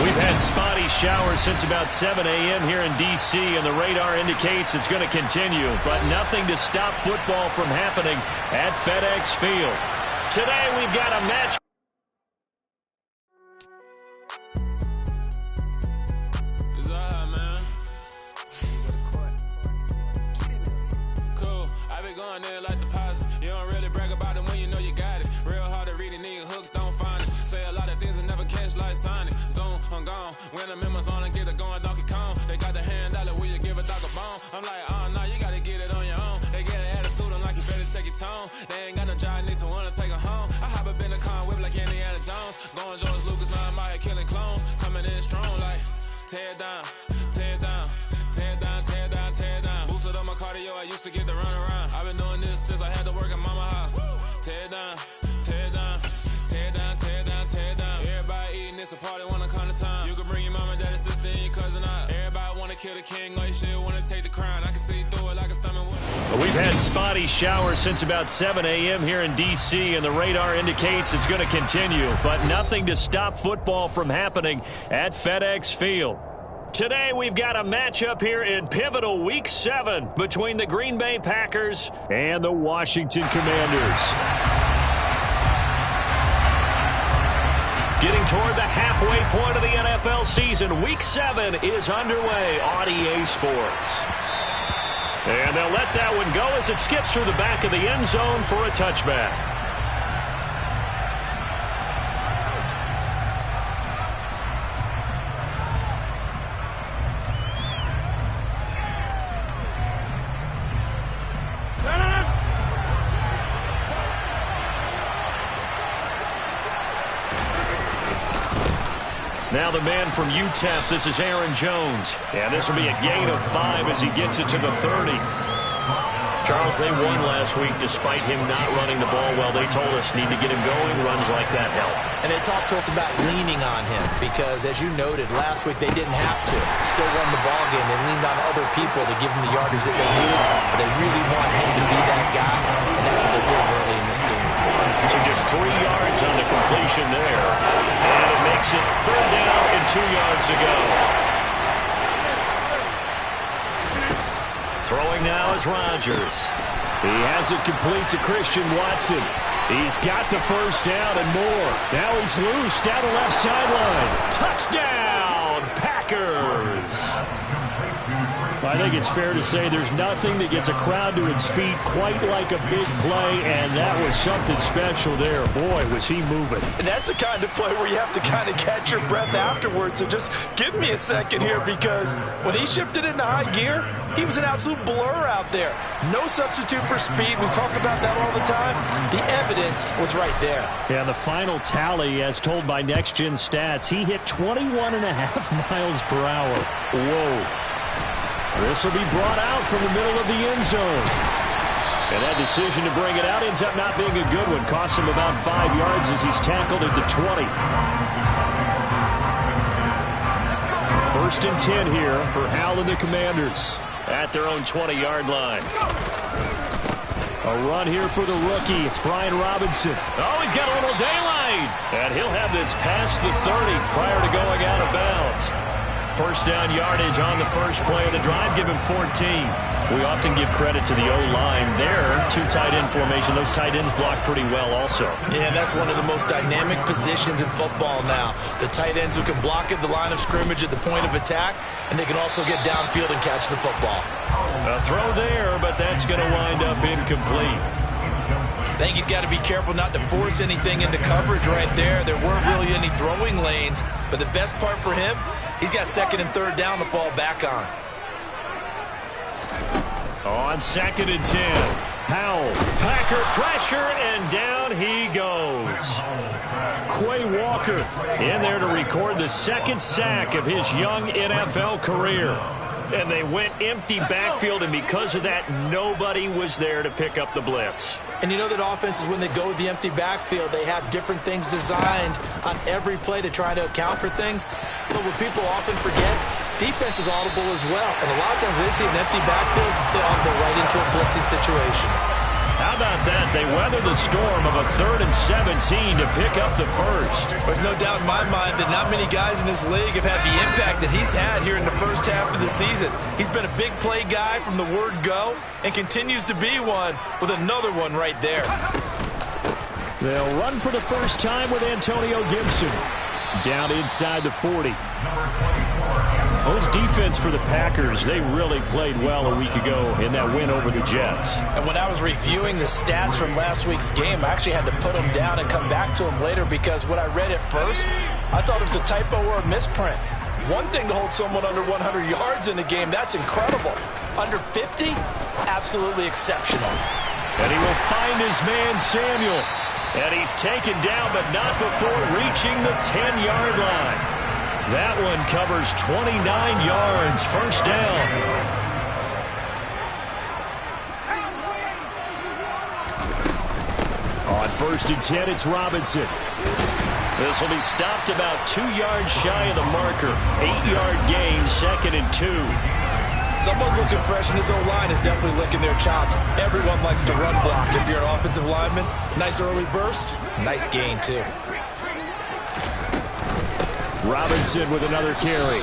We've had spotty showers since about 7 a.m. here in D.C., and the radar indicates it's going to continue, but nothing to stop football from happening at FedEx Field. Today we've got a match. Cool. I be going there like deposit. You don't really brag about it when you know you got it. Real hard to read it, nigga hooked, don't find it. Say a lot of things and never catch like Sonic. Zone, I'm gone. When I'm in my zone, I get it going Donkey Kong. They got the hand dollar, will you give a dog a bone? I'm like, oh, no, you gotta get it on your own. They get an attitude, I'm like, you better check your tone. They ain't got no job, need someone to take her home. I hop up in the car, whip like Indiana Jones. Going George Lucas, now I'm out here killing clones. Coming in strong like, tear down, tear down, tear down, tear down, tear down. Boosted up my cardio, I used to get to run around. I've been doing this since I had to work at mama house. Tear down, tear down, tear down, tear down, tear down. Everybody eating, it's a party, wanna come to time. You can bring your mama, daddy, sister, and your cousin out. Everybody wanna kill the king, or you shit wanna take the crown. I can see through it like a stomach. We've had spotty showers since about 7 a.m. here in D.C., and the radar indicates it's going to continue, but nothing to stop football from happening at FedEx Field. Today we've got a matchup here in pivotal Week 7 between the Green Bay Packers and the Washington Commanders. Getting toward the halfway point of the NFL season, Week 7 is underway on EA Sports. And they'll let that one go as it skips through the back of the end zone for a touchback. Now the man from UTEP, this is Aaron Jones. And this will be a gain of 5 as he gets it to the 30. Charles, they won last week despite him not running the ball well. They told us need to get him going. Runs like that help. And they talked to us about leaning on him because, as you noted, last week they didn't have to. Still won the ball game. They leaned on other people to give them the yardage that they needed. But they really want him to be that guy, and that's what they're doing early in this game. So just 3 yards on the completion there. And it makes it 3rd down and 2 yards to go. Throwing now is Rodgers. He has it complete to Christian Watson. He's got the first down and more. Now he's loose down the left sideline. Touchdown, Packers! I think it's fair to say there's nothing that gets a crowd to its feet quite like a big play, and that was something special there. Boy, was he moving. And that's the kind of play where you have to kind of catch your breath afterwards. So just give me a second here, because when he shifted into high gear, he was an absolute blur out there. No substitute for speed. We talk about that all the time. The evidence was right there. Yeah, the final tally, as told by Next Gen Stats, he hit 21.5 miles per hour. Whoa. This will be brought out from the middle of the end zone. And that decision to bring it out ends up not being a good one. Costs him about 5 yards as he's tackled at the 20. 1st and 10 here for Hal and the Commanders at their own 20-yard line. A run here for the rookie. It's Brian Robinson. Oh, he's got a little daylight. And he'll have this past the 30 prior to going out of bounds. 1st down yardage on the first play of the drive. Give him 14. We often give credit to the O-line there. 2 tight end formation. Those tight ends block pretty well also. Yeah, that's one of the most dynamic positions in football now. The tight ends who can block at the line of scrimmage at the point of attack, and they can also get downfield and catch the football. A throw there, but that's going to wind up incomplete. I think he's got to be careful not to force anything into coverage right there. There weren't really any throwing lanes, but the best part for him, he's got 2nd and 3rd down to fall back on. On 2nd and 10, Powell, Packer pressure, and down he goes. Quay Walker in there to record the 2nd sack of his young NFL career. And they went empty backfield, and because of that, nobody was there to pick up the blitz. And you know that offenses, when they go with the empty backfield, they have different things designed on every play to try to account for things. But what people often forget, defense is audible as well. And a lot of times they see an empty backfield, they audible right into a blitzing situation. How about that? They weather the storm of a 3rd and 17 to pick up the first. There's no doubt in my mind that not many guys in this league have had the impact that he's had here in the first half of the season. He's been a big play guy from the word go and continues to be one with another one right there. They'll run for the first time with Antonio Gibson. Down inside the 40. This defense for the Packers, they really played well a week ago in that win over the Jets. And when I was reviewing the stats from last week's game, I actually had to put them down and come back to them later because when I read it first, I thought it was a typo or a misprint. One thing to hold someone under 100 yards in a game, that's incredible. Under 50, absolutely exceptional. And he will find his man, Samuel. And he's taken down, but not before reaching the 10-yard line. That one covers 29 yards, first down. On 1st and 10, it's Robinson. This will be stopped about 2 yards shy of the marker. 8-yard gain, 2nd and 2. Someone's looking fresh, and his O-line is definitely licking their chops. Everyone likes to run block. If you're an offensive lineman, nice early burst, nice gain, too. Robinson with another carry.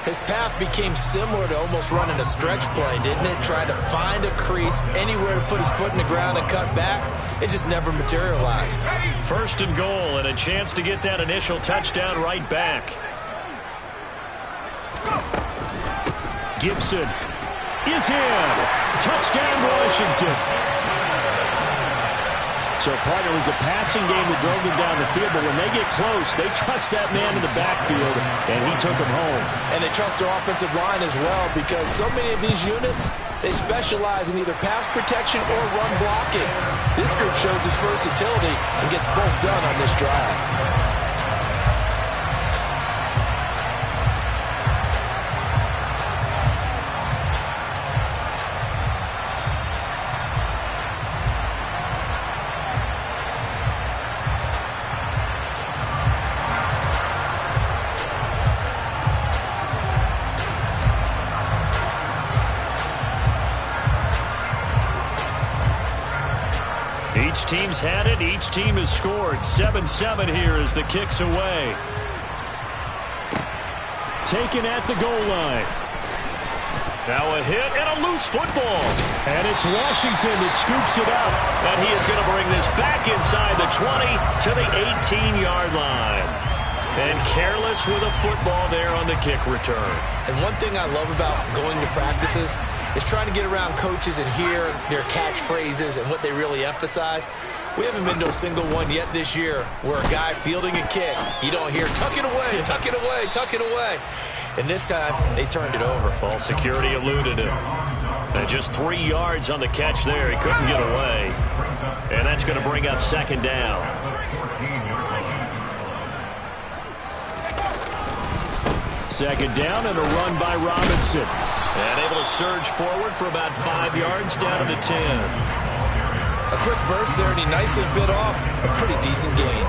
His path became similar to almost running a stretch play, didn't it? Trying to find a crease, anywhere to put his foot in the ground and cut back. It just never materialized. 1st and goal, and a chance to get that initial touchdown right back. Gibson is in. Touchdown, Washington. So, partner, it was a passing game that drove them down the field, but when they get close, they trust that man in the backfield, and he took them home. And they trust their offensive line as well because so many of these units, they specialize in either pass protection or run blocking. This group shows its versatility and gets both done on this drive. Each team's had it. Each team has scored. 7-7 here as the kick's away. Taken at the goal line. Now a hit and a loose football. And it's Washington that scoops it up. And he is going to bring this back inside the 20 to the 18-yard line. And careless with a football there on the kick return. And one thing I love about going to practices is trying to get around coaches and hear their catchphrases and what they really emphasize. We haven't been to a single one yet this year where a guy fielding a kick, you don't hear, tuck it away, tuck it away, tuck it away. And this time, they turned it over. Ball security eluded him. And just 3 yards on the catch there. He couldn't get away. And that's going to bring up 2nd down. Second down and a run by Robinson. And able to surge forward for about 5 yards down to the 10. A quick burst there, and he nicely bit off a pretty decent gain.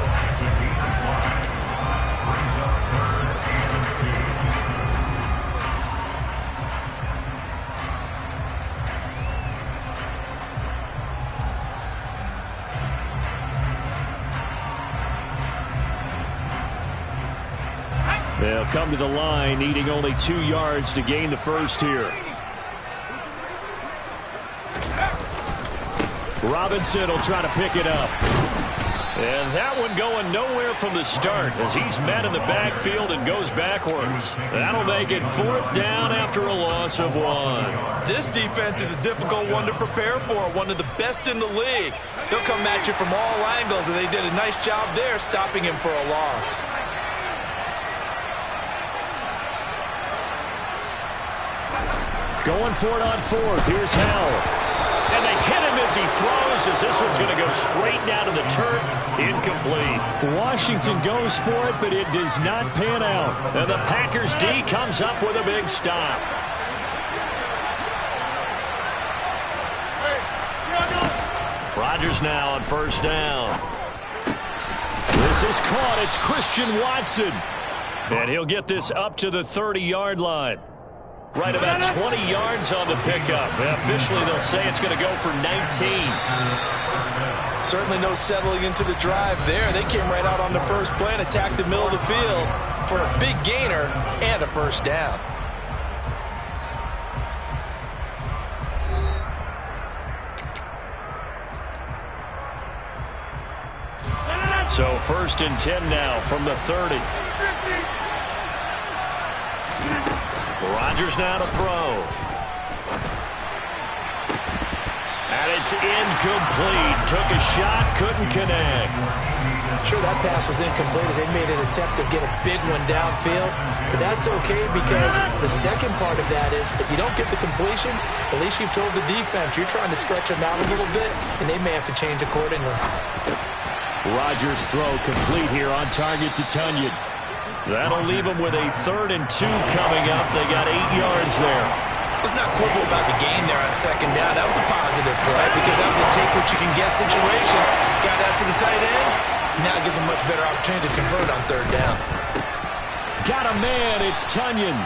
They'll come to the line, needing only 2 yards to gain the first here. Robinson will try to pick it up. And that one going nowhere from the start as he's met in the backfield and goes backwards. That'll make it 4th down after a loss of 1. This defense is a difficult one to prepare for, one of the best in the league. They'll come at you from all angles, and they did a nice job there stopping him for a loss. Going for it on 4th. Here's Howell. And they hit him as he throws, as this one's going to go straight down to the turf. Incomplete. Washington goes for it, but it does not pan out. And the Packers D comes up with a big stop. Rodgers now on 1st down. This is caught. It's Christian Watson. And he'll get this up to the 30-yard line. Right about 20 yards on the pickup. Officially, they'll say it's going to go for 19. Certainly no settling into the drive there. They came right out on the first play and attacked the middle of the field for a big gainer and a first down. So 1st and 10 now from the 30. Rodgers now to throw. And it's incomplete. Took a shot, couldn't connect. Sure, that pass was incomplete as they made an attempt to get a big one downfield. But that's okay because the second part of that is if you don't get the completion, at least you've told the defense you're trying to stretch them out a little bit, and they may have to change accordingly. Rodgers' throw complete here on target to Tonyan. That'll leave them with a 3rd and 2 coming up. They got 8 yards there. Let's not quibble about the gain there on 2nd down. That was a positive play because that was a take-what-you-can-get situation. Got out to the tight end. Now it gives them a much better opportunity to convert on 3rd down. Got a man. It's Tonyan.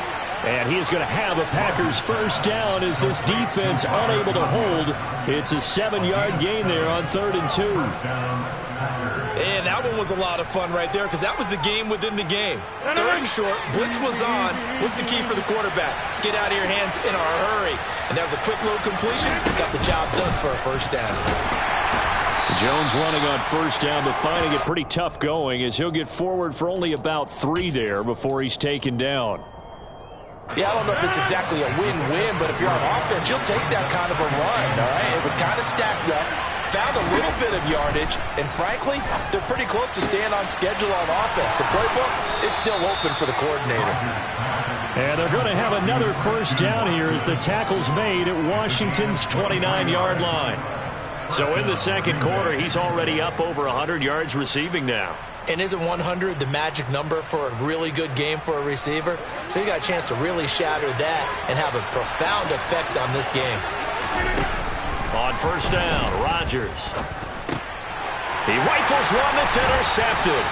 And he is going to have a Packers first down as this defense unable to hold. It's a 7-yard gain there on 3rd and 2. And that one was a lot of fun right there because that was the game within the game. 3rd and short, blitz was on. What's the key for the quarterback? Get out of your hands in a hurry. And that was a quick little completion. Got the job done for a first down. Jones running on 1st down, but finding it pretty tough going as he'll get forward for only about 3 there before he's taken down. Yeah, I don't know if it's exactly a win-win, but if you're on offense, you'll take that kind of a run, all right? It was kind of stacked up, found a little bit of yardage, and frankly, they're pretty close to staying on schedule on offense. The playbook is still open for the coordinator. And they're going to have another first down here as the tackle's made at Washington's 29-yard line. So in the second quarter, he's already up over 100 yards receiving now. And isn't 100 the magic number for a really good game for a receiver? So he got a chance to really shatter that and have a profound effect on this game. On 1st down, Rodgers. He rifles one that's intercepted.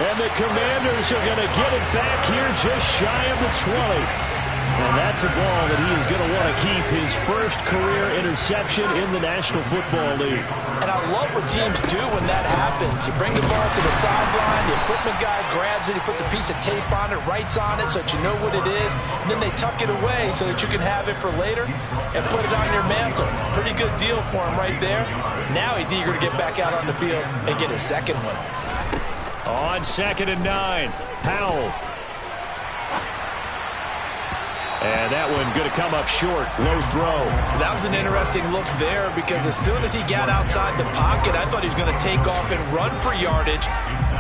And the Commanders are going to get it back here just shy of the 20. And that's a ball that he is going to want to keep, his first career interception in the National Football League. And I love what teams do when that happens. You bring the ball to the sideline, the equipment guy grabs it, he puts a piece of tape on it, writes on it so that you know what it is, and then they tuck it away so that you can have it for later and put it on your mantle. Pretty good deal for him right there. Now he's eager to get back out on the field and get his second one. On 2nd and 9, Powell. And that one going to come up short. Low throw. That was an interesting look there because as soon as he got outside the pocket, I thought he was going to take off and run for yardage.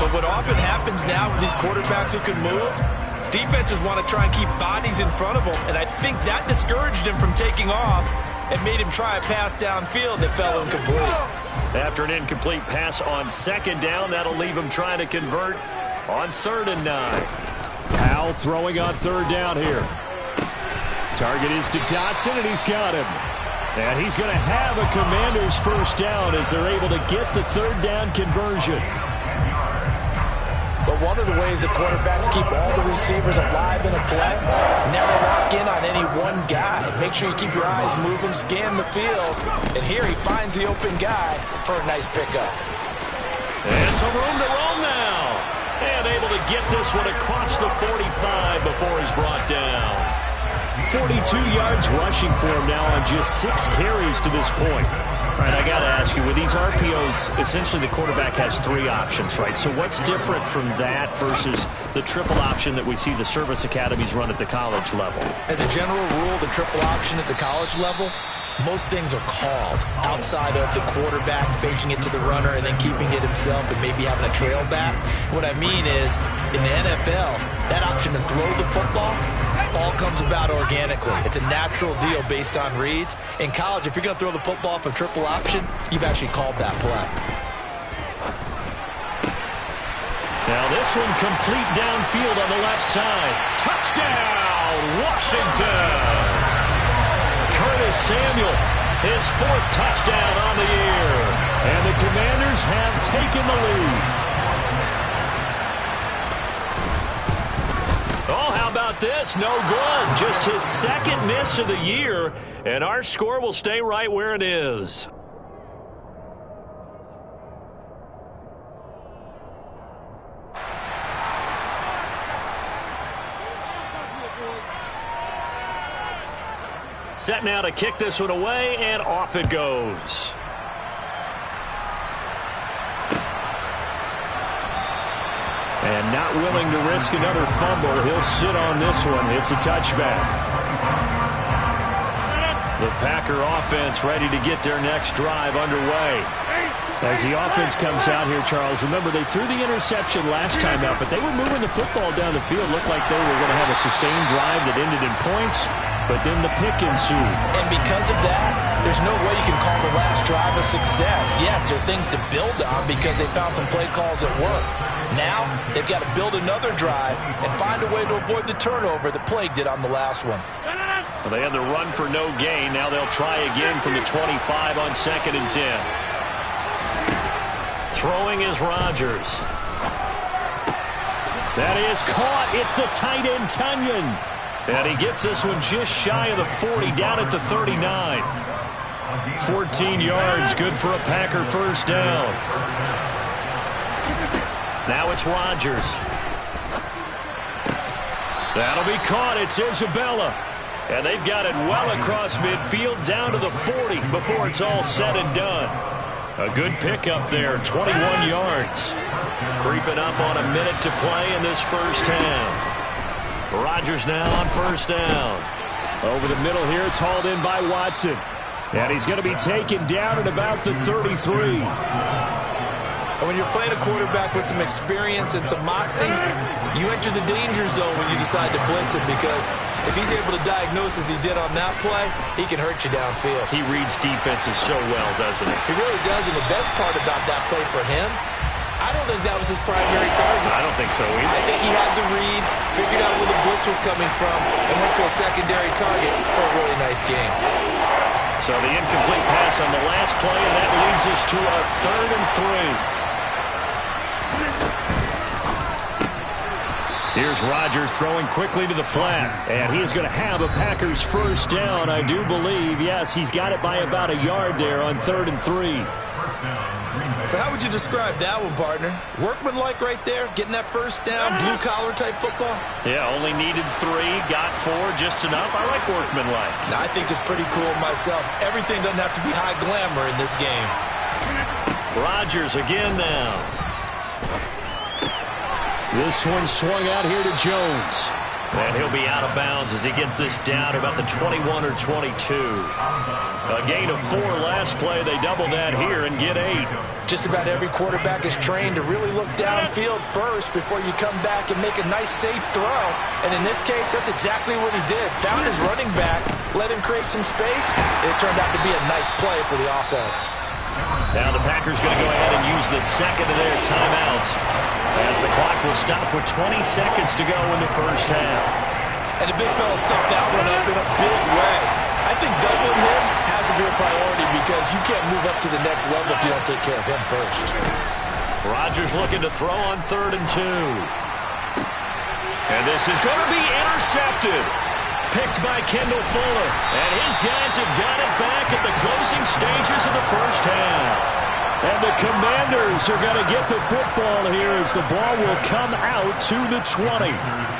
But what often happens now with these quarterbacks who can move, defenses want to try and keep bodies in front of them. And I think that discouraged him from taking off and made him try a pass downfield that fell incomplete. After an incomplete pass on 2nd down, that'll leave him trying to convert on 3rd and 9. Powell throwing on 3rd down here. Target is to Dotson, and he's got him. And he's going to have a Commanders first down as they're able to get the 3rd down conversion. But one of the ways that quarterbacks keep all the receivers alive in a play, never lock in on any one guy. Make sure you keep your eyes moving, scan the field. And here he finds the open guy for a nice pickup. And some room to roam now. And able to get this one across the 45 before he's brought down. 42 yards rushing for him now on just 6 carries to this point. All right, I got to ask you, with these RPOs, essentially the quarterback has 3 options, right? So what's different from that versus the triple option that we see the service academies run at the college level? As a general rule, the triple option at the college level, most things are called outside of the quarterback faking it to the runner and then keeping it himself and maybe having a trail back. What I mean is, in the NFL, that option to throw the football all comes about organically. It's a natural deal based on reads. In college, if you're going to throw the football for triple option, you've actually called that play. Now this one complete downfield on the left side. Touchdown, Washington! Curtis Samuel, his 4th touchdown on the year. And the Commanders have taken the lead. Oh, how about this? No good. Just his second miss of the year, and our score will stay right where it is. Set now to kick this one away, and off it goes. And not willing to risk another fumble. He'll sit on this one. It's a touchback. The Packer offense ready to get their next drive underway. As the offense comes out here, Charles, remember they threw the interception last time out, but they were moving the football down the field. Looked like they were going to have a sustained drive that ended in points, but then the pick ensued. And because of that, there's no way you can call the last drive a success. Yes, there are things to build on because they found some play calls that work. Now, they've got to build another drive and find a way to avoid the turnover that plagued it on the last one. Well, they had the run for no gain. Now they'll try again from the 25 on 2nd and 10. Throwing is Rodgers. That is caught. It's the tight end, Tunyon. And he gets this one just shy of the 40, down at the 39. 14 yards, good for a Packer first down. Now it's Rodgers. That'll be caught. It's Isabella. And they've got it well across midfield, down to the 40 before it's all said and done. A good pickup there, 21 yards. Creeping up on a minute to play in this first half. Rodgers now on first down. Over the middle here, it's hauled in by Watson. And he's going to be taken down at about the 33. And when you're playing a quarterback with some experience and some moxie, you enter the danger zone when you decide to blitz him, because if he's able to diagnose as he did on that play, he can hurt you downfield. He reads defenses so well, doesn't he? He really does, and the best part about that play for him, I don't think that was his primary target. I don't think so either. I think he had the read, figured out where the blitz was coming from, and went to a secondary target for a really nice game. So the incomplete pass on the last play, and that leads us to a 3rd and 3. Here's Rodgers throwing quickly to the flat, and he's going to have a Packers first down, I do believe. Yes, he's got it by about a yard there on 3rd and 3. So how would you describe that one, partner? Workmanlike right there, getting that first down, blue-collar type football? Yeah, only needed 3, got 4, just enough. I like workmanlike. Now, I think it's pretty cool myself. Everything doesn't have to be high glamour in this game. Rodgers again now. This one swung out here to Jones. And he'll be out of bounds as he gets this down to about the 21 or 22. A gain of 4 last play. They double that here and get 8. Just about every quarterback is trained to really look downfield first before you come back and make a nice, safe throw. And in this case, that's exactly what he did. Found his running back, let him create some space, and it turned out to be a nice play for the offense. Now the Packers going to go ahead and use the second of their timeouts, as the clock will stop with 20 seconds to go in the first half. And the big fella stuffed that one up in a big way. I think doubling him has to be a priority, because you can't move up to the next level if you don't take care of him first. Rodgers looking to throw on 3rd and 2. And this is going to be intercepted. Picked by Kendall Fuller. And his guys have got it back at the closing stages of the first half. And the Commanders are going to get the football here as the ball will come out to the 20.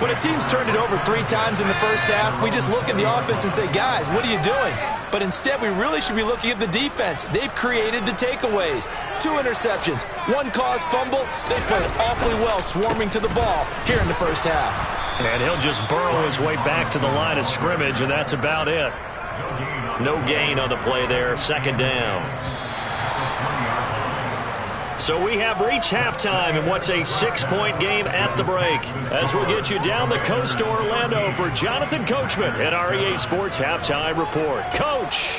When a team's turned it over 3 times in the first half, we just look at the offense and say, guys, what are you doing? But instead, we really should be looking at the defense. They've created the takeaways. 2 interceptions, 1 caused fumble. They played awfully well swarming to the ball here in the first half. And he'll just burrow his way back to the line of scrimmage, and that's about it. No gain on the play there, 2nd down. So we have reached halftime in what's a 6-point game at the break, as we'll get you down the coast to Orlando for Jonathan Coachman at our EA Sports Halftime Report. Coach!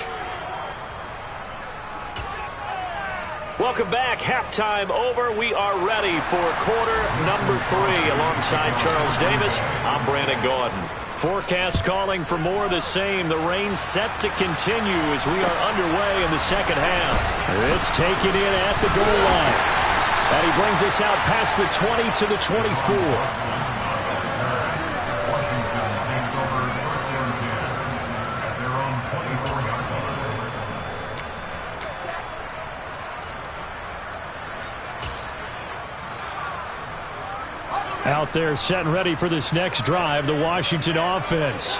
Welcome back. Halftime over. We are ready for quarter number 3. Alongside Charles Davis, I'm Brandon Gaudin. Forecast calling for more of the same. The rain set to continue as we are underway in the second half. This taken in at the goal line. And he brings us out past the 20 to the 24. Out there setting ready for this next drive, the Washington offense.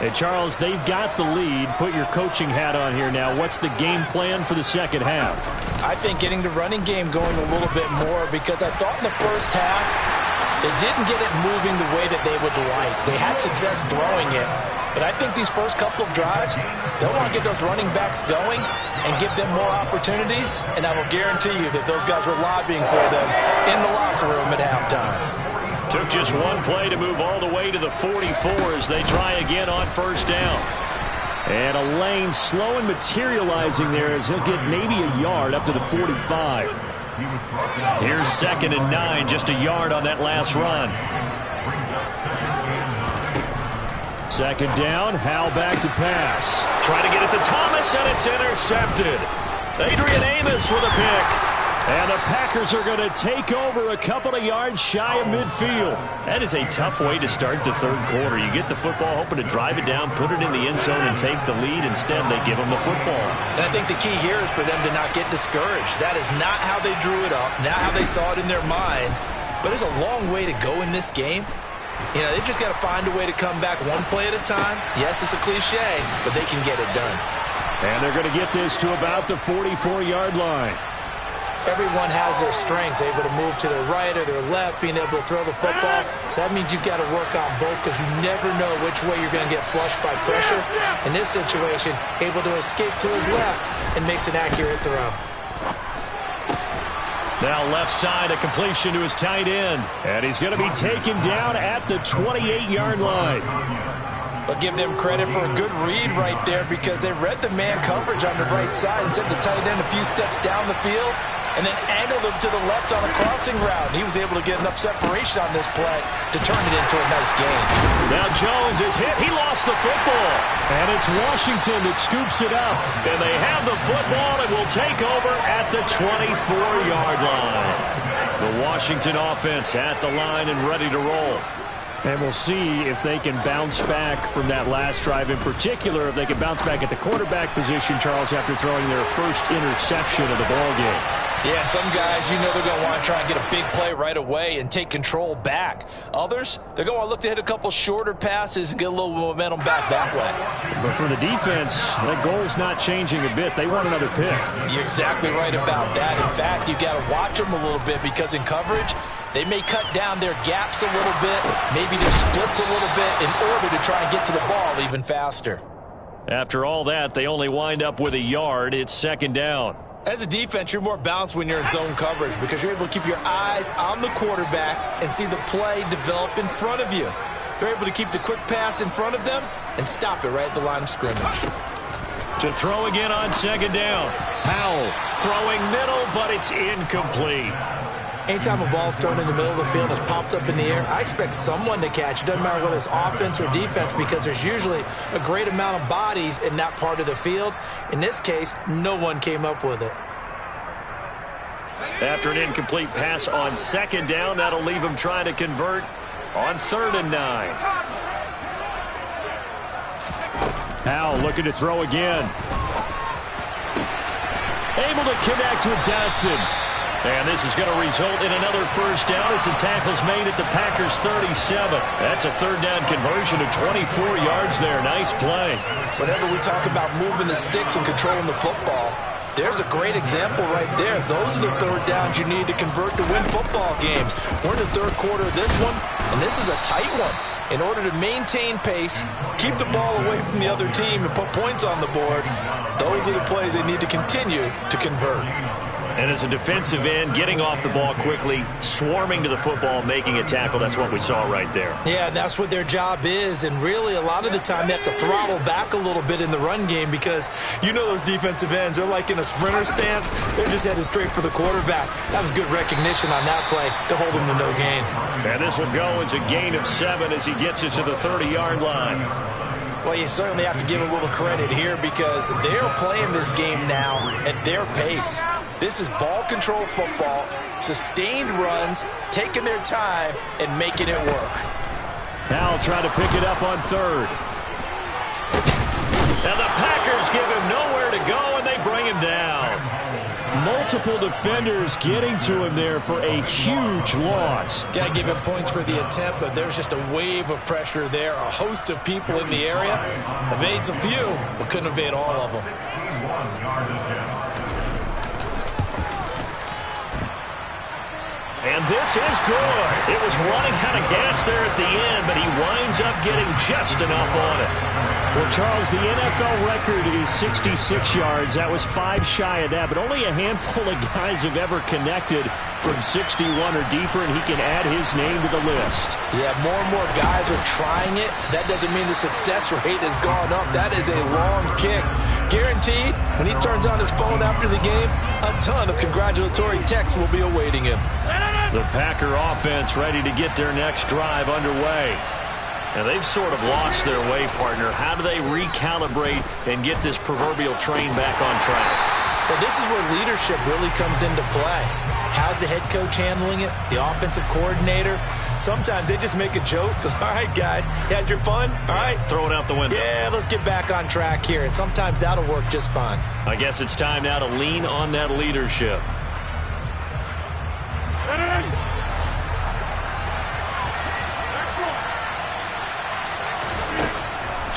Hey, Charles, they've got the lead. Put your coaching hat on here now. What's the game plan for the second half? I think getting the running game going a little bit more, because I thought in the first half they didn't get it moving the way that they would like. They had success throwing it. But I think these first couple of drives, they'll want to get those running backs going and give them more opportunities. And I will guarantee you that those guys were lobbying for them in the locker room at halftime. Took just one play to move all the way to the 44 as they try again on first down. And a lane slow and materializing there as he'll get maybe a yard up to the 45. Here's 2nd and 9, just a yard on that last run. 2nd down, Howell back to pass. Trying to get it to Thomas, and it's intercepted. Adrian Amos with a pick. And the Packers are going to take over a couple of yards shy of midfield. That is a tough way to start the third quarter. You get the football, hoping to drive it down, put it in the end zone, and take the lead. Instead, they give them the football. And I think the key here is for them to not get discouraged. That is not how they drew it up, not how they saw it in their minds. But there's a long way to go in this game. You know, they've just got to find a way to come back one play at a time. Yes, it's a cliche, but they can get it done. And they're going to get this to about the 44-yard line. Everyone has their strengths, able to move to their right or their left, being able to throw the football. So that means you've got to work on both, because you never know which way you're going to get flushed by pressure. In this situation, able to escape to his left and makes an accurate throw. Now left side, a completion to his tight end. And he's going to be taken down at the 28-yard line. But give them credit for a good read right there, because they read the man coverage on the right side and sent the tight end a few steps down the field and then angled him to the left on a crossing route. He was able to get enough separation on this play to turn it into a nice gain. Now Jones is hit. He lost the football. And it's Washington that scoops it up. And they have the football and will take over at the 24-yard line. The Washington offense at the line and ready to roll. And we'll see if they can bounce back from that last drive. In particular, if they can bounce back at the quarterback position, Charles, after throwing their first interception of the ballgame. Yeah, some guys, you know, they're going to want to try and get a big play right away and take control back. Others, they're going to look to hit a couple shorter passes and get a little momentum back that way. But for the defense, that goal's not changing a bit. They want another pick. You're exactly right about that. In fact, you've got to watch them a little bit, because in coverage, they may cut down their gaps a little bit, maybe their splits a little bit, in order to try and get to the ball even faster. After all that, they only wind up with a yard. It's 2nd down. As a defense, you're more balanced when you're in zone coverage, because you're able to keep your eyes on the quarterback and see the play develop in front of you. They're able to keep the quick pass in front of them and stop it right at the line of scrimmage. To throw again on 2nd down. Howell throwing middle, but it's incomplete. Anytime a ball's thrown in the middle of the field and is popped up in the air, I expect someone to catch. It doesn't matter whether it's offense or defense, because there's usually a great amount of bodies in that part of the field. In this case, no one came up with it. After an incomplete pass on 2nd down, that'll leave him trying to convert on 3rd and 9. Howell looking to throw again. Able to connect with Dotson. And this is going to result in another first down as the tackle's made at the Packers' 37. That's a 3rd down conversion of 24 yards there. Nice play. Whenever we talk about moving the sticks and controlling the football, there's a great example right there. Those are the 3rd downs you need to convert to win football games. We're in the 3rd quarter of this one, and this is a tight one. In order to maintain pace, keep the ball away from the other team, and put points on the board, those are the plays they need to continue to convert. And as a defensive end, getting off the ball quickly, swarming to the football, making a tackle, that's what we saw right there. Yeah, that's what their job is. And really, a lot of the time, they have to throttle back a little bit in the run game, because you know those defensive ends, they're like in a sprinter stance. They're just headed straight for the quarterback. That was good recognition on that play to hold him to no gain. And this will go as a gain of 7 as he gets it to the 30-yard line. Well, you certainly have to give a little credit here, because they're playing this game now at their pace. This is ball control football, sustained runs, taking their time, and making it work. Howell trying to pick it up on 3rd. And the Packers give him nowhere to go, and they bring him down. multiple defenders getting to him there for a huge loss. Got to give him points for the attempt, but there's just a wave of pressure there. A host of people in the area. Evades a few, but couldn't evade all of them. And this is good. It was running out of gas there at the end, but he winds up getting just enough on it. Well, Charles, the NFL record is 66 yards. That was 5 shy of that, but only a handful of guys have ever connected from 61 or deeper, and he can add his name to the list. Yeah, more and more guys are trying it. That doesn't mean the success rate has gone up. That is a long kick. Guaranteed, when he turns on his phone after the game, a ton of congratulatory texts will be awaiting him. The Packer offense ready to get their next drive underway. And they've sort of lost their way, partner. How do they recalibrate and get this proverbial train back on track? Well, this is where leadership really comes into play. How's the head coach handling it? The offensive coordinator? Sometimes they just make a joke. All right, guys, you had your fun? All right. Throw it out the window. Yeah, let's get back on track here. And sometimes that'll work just fine. I guess it's time now to lean on that leadership.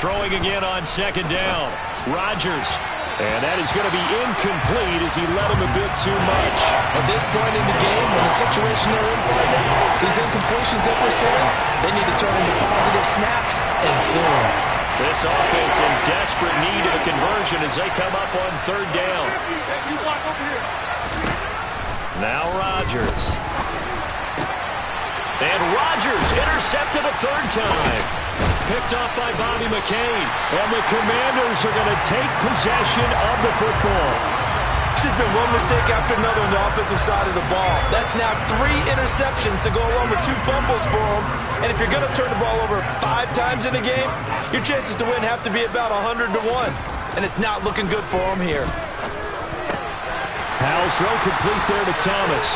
Throwing again on second down. Rodgers. And that is going to be incomplete as he led him a bit too much. At this point in the game, when the situation they're in right now, these incompletions that we're seeing, they need to turn into positive snaps, and soon. This offense in desperate need of a conversion as they come up on third down. Now Rodgers. And Rodgers intercepted a third time. Picked off by Bobby McCain. And the Commanders are going to take possession of the football. It's just been one mistake after another on the offensive side of the ball. That's now 3 interceptions to go along with 2 fumbles for them. And if you're going to turn the ball over 5 times in a game, your chances to win have to be about 100 to 1. And it's not looking good for them here. Powell's throw complete there to Thomas.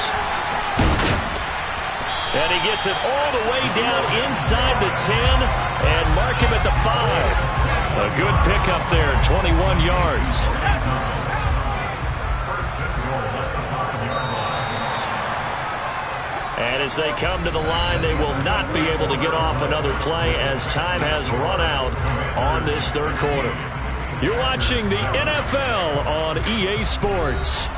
And he gets it all the way down inside the 10 and mark him at the 5. A good pickup there, 21 yards. And as they come to the line, they will not be able to get off another play as time has run out on this third quarter. You're watching the NFL on EA Sports.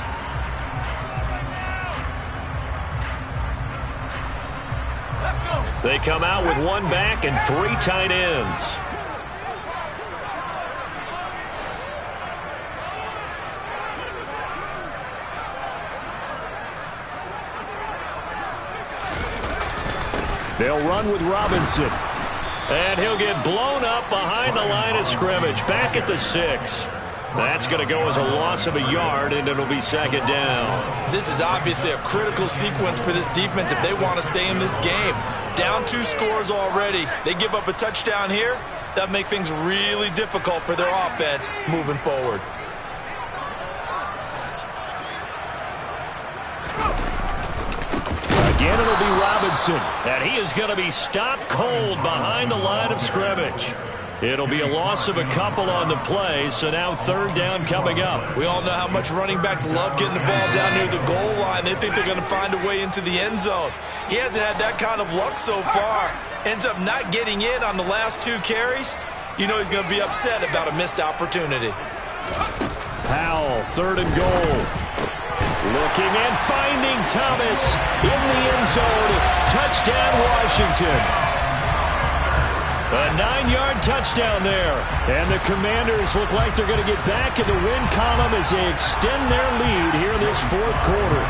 They come out with 1 back and 3 tight ends. They'll run with Robinson. And he'll get blown up behind the line of scrimmage. Back at the 6. That's going to go as a loss of a yard, and it'll be second down. This is obviously a critical sequence for this defense if they want to stay in this game. Down 2 scores already. They give up a touchdown here. That make things really difficult for their offense moving forward. Again, it'll be Robinson, and he is going to be stopped cold behind the line of scrimmage. It'll be a loss of a couple on the play, so now third down coming up. We all know how much running backs love getting the ball down near the goal line. They think they're going to find a way into the end zone. He hasn't had that kind of luck so far. Ends up not getting in on the last 2 carries. You know he's going to be upset about a missed opportunity. Powell, third and goal. Looking and finding Thomas in the end zone. Touchdown, Washington. A 9-yard touchdown there. And the Commanders look like they're going to get back in the win column as they extend their lead here in this fourth quarter.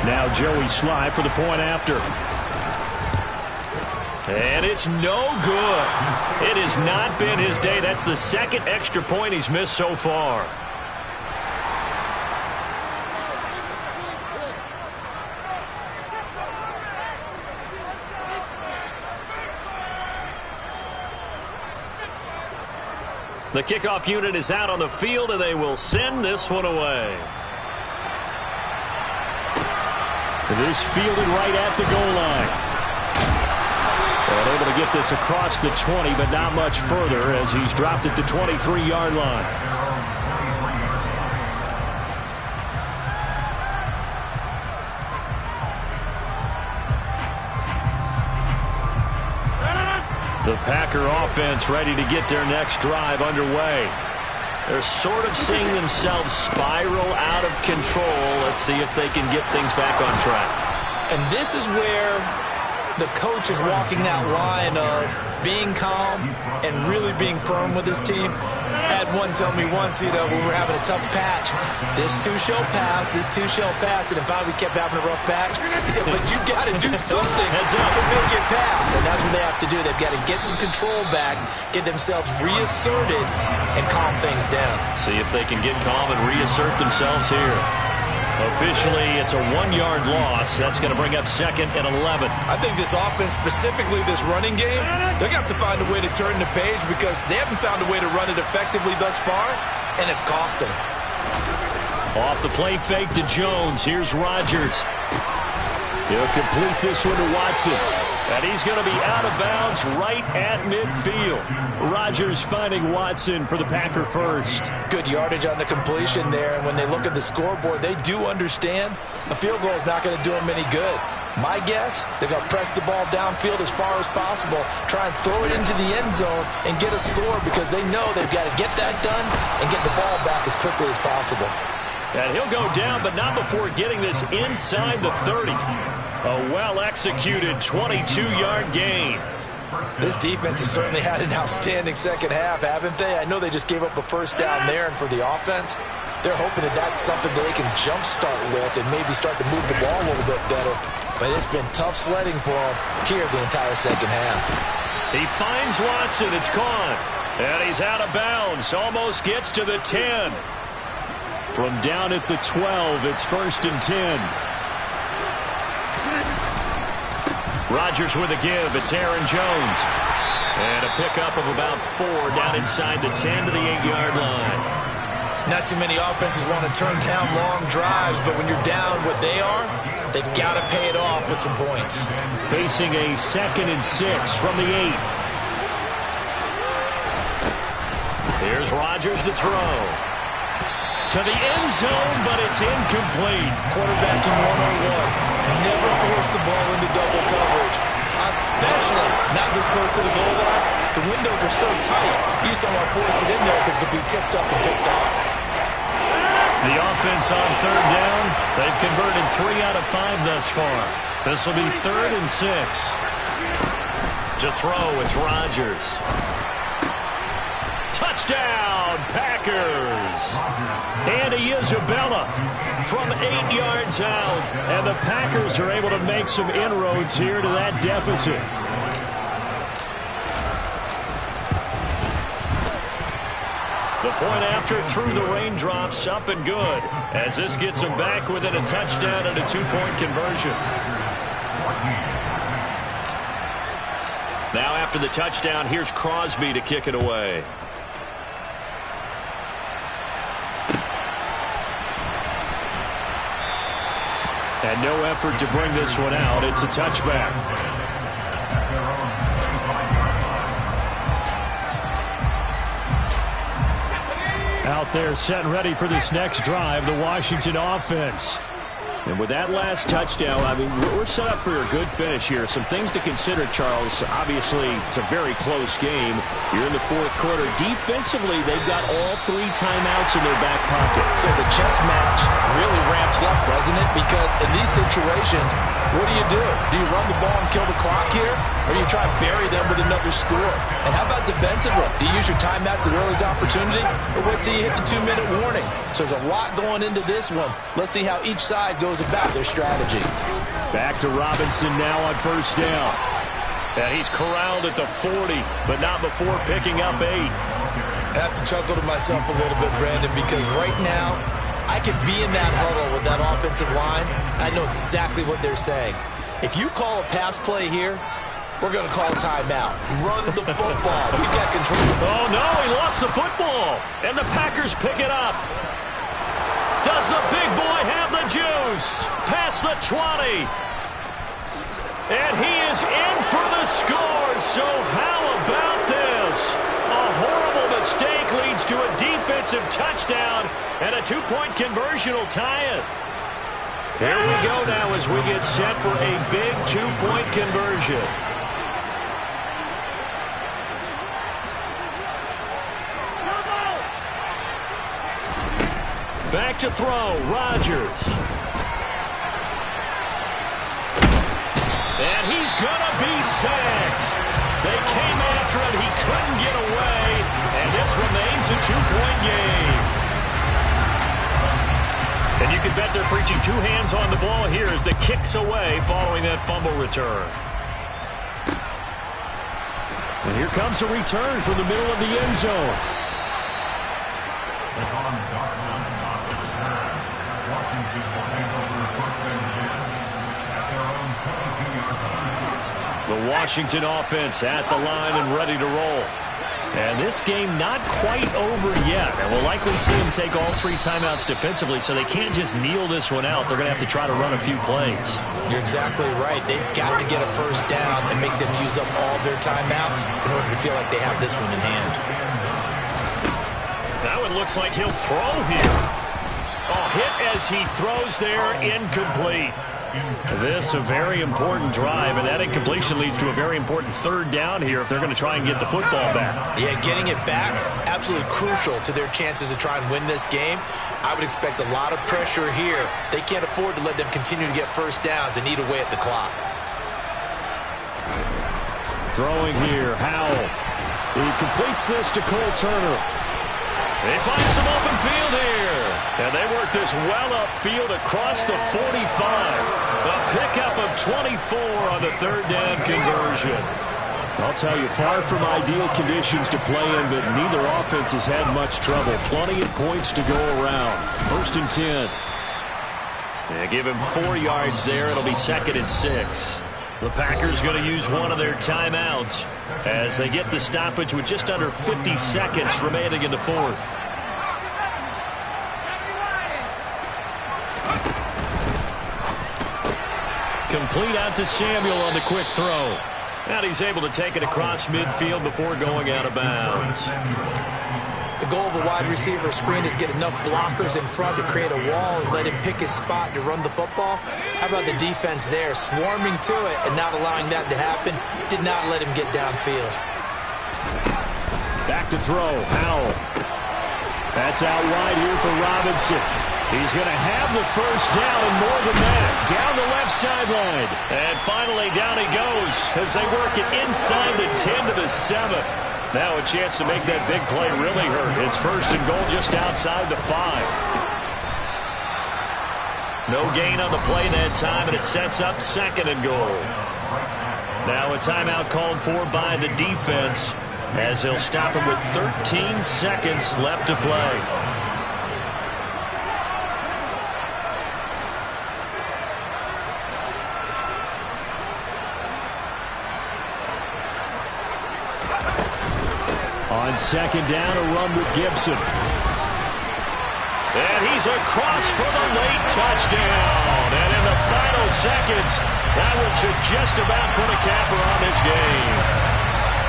Now Joey Sly for the point after. And it's no good. It has not been his day. That's the second extra point he's missed so far. The kickoff unit is out on the field, and they will send this one away. This fielded right at the goal line. And able to get this across the 20, but not much further as he's dropped it to 23-yard line. The Packer offense ready to get their next drive underway. They're sort of seeing themselves spiral out of control. Let's see if they can get things back on track. And this is where the coach is walking that line of being calm and really being firm with his team. I had one tell me once, when we were having a tough patch, this too shall pass, and then finally we kept having a rough patch. He said, but you got to do something to make it pass. And that's what they have to do. They've got to get some control back, get themselves reasserted, and calm things down. See if they can get calm and reassert themselves here. Officially, it's a 1-yard loss. That's going to bring up 2nd and 11. I think this offense, specifically this running game, they're going to have to find a way to turn the page because they haven't found a way to run it effectively thus far, and it's cost them. Off the play fake to Jones. Here's Rodgers. He'll complete this one to Watson. And he's going to be out of bounds right at midfield. Rodgers finding Watson for the Packer first. Good yardage on the completion there. And when they look at the scoreboard, they do understand a field goal is not going to do them any good. My guess, they're going to press the ball downfield as far as possible, try and throw it into the end zone and get a score because they know they've got to get that done and get the ball back as quickly as possible. And he'll go down, but not before getting this inside the 30. A well-executed 22-yard gain. This defense has certainly had an outstanding second half, haven't they? I know they just gave up a first down there, and for the offense, they're hoping that that's something that they can jumpstart with and maybe start to move the ball a little bit better. But it's been tough sledding for them here the entire second half. He finds Watson. It's gone. And he's out of bounds. Almost gets to the 10. From down at the 12, it's 1st and 10. Rodgers with a give. It's Aaron Jones. And a pickup of about 4 down inside the 10 to the 8-yard line. Not too many offenses want to turn down long drives, but when you're down what they are, they've got to pay it off with some points. Facing a 2nd and 6 from the 8. Here's Rodgers to throw. To the end zone, but it's incomplete. Quarterbacking 101. Never force the ball into double coverage, especially not this close to the goal line. The windows are so tight, you somehow force it in there because it could be tipped up and picked off. The offense on 3rd down. They've converted 3 out of 5 thus far. This will be 3rd and 6. To throw, it's Rodgers. Touchdown, Packers! Andy Isabella from 8 yards out. And the Packers are able to make some inroads here to that deficit. The point after through the raindrops, up and good. As this gets them back within a touchdown and a 2-point conversion. Now after the touchdown, here's Crosby to kick it away. And no effort to bring this one out. It's a touchback. Out there set and ready for this next drive, the Washington offense. And with that last touchdown, I mean, we're set up for a good finish here. Some things to consider, Charles. Obviously, it's a very close game. You're in the 4th quarter. Defensively, they've got all 3 timeouts in their back pocket. So the chess match really ramps up, doesn't it? Because in these situations, what do? Do you run the ball and kill the clock here? Or do you try and bury them with another score? And how about defensively? Do you use your timeouts at earliest opportunity? Or wait till you hit the 2-minute warning? So there's a lot going into this one. Let's see how each side goes about their strategy. Back to Robinson now on 1st down. And he's corralled at the 40, but not before picking up 8. I have to chuckle to myself a little bit, Brandon, because right now I could be in that huddle with that offensive line. I know exactly what they're saying. If you call a pass play here, we're going to call a timeout. Run the football. We've got control. Oh, no, he lost the football. And the Packers pick it up. Does the big boy have the juice? Past the 20. And he is in for the score. So how about this? A horrible mistake leads to a defensive touchdown, and a 2-point conversion will tie it. Here we go now as we get set for a big 2-point conversion. Back to throw, Rodgers. And he's going to be sacked. They came after him. He couldn't get away. And this remains a 2-point game. And you can bet they're preaching 2 hands on the ball here as the kick's away following that fumble return. And here comes a return from the middle of the end zone. The Washington offense at the line and ready to roll. And this game not quite over yet. And we'll likely see them take all 3 timeouts defensively, so they can't just kneel this one out. They're going to have to try to run a few plays. You're exactly right. They've got to get a first down and make them use up all their timeouts in order to feel like they have this one in hand. Now it looks like he'll throw here. Oh, hit as he throws there, incomplete. This a very important drive, and that incompletion leads to a very important 3rd down here if they're going to try and get the football back. Yeah, getting it back, absolutely crucial to their chances to try and win this game. I would expect a lot of pressure here. They can't afford to let them continue to get first downs and eat away at the clock. Throwing here, Howell. He completes this to Cole Turner. They find some open field here. And they work this well upfield across the 45. A pickup of 24 on the 3rd down conversion. I'll tell you, far from ideal conditions to play in, but neither offense has had much trouble. Plenty of points to go around. 1st and 10. They give him 4 yards there. It'll be 2nd and 6. The Packers going to use one of their timeouts as they get the stoppage with just under 50 seconds remaining in the 4th. Complete out to Samuel on the quick throw. And he's able to take it across midfield before going out of bounds. The goal of a wide receiver screen is get enough blockers in front to create a wall and let him pick his spot to run the football. How about the defense there, swarming to it and not allowing that to happen? Did not let him get downfield. Back to throw, Howell. That's out wide here for Robinson. He's going to have the first down and more than that. Down the left sideline. And finally down he goes as they work it inside the 10 to the 7. Now a chance to make that big play really hurt. It's 1st and goal just outside the 5. No gain on the play that time, and it sets up 2nd and goal. Now a timeout called for by the defense as they'll stop him with 13 seconds left to play. On 2nd down, a run with Gibson. And he's across for the late touchdown. And in the final seconds, that one should just about put a capper on this game.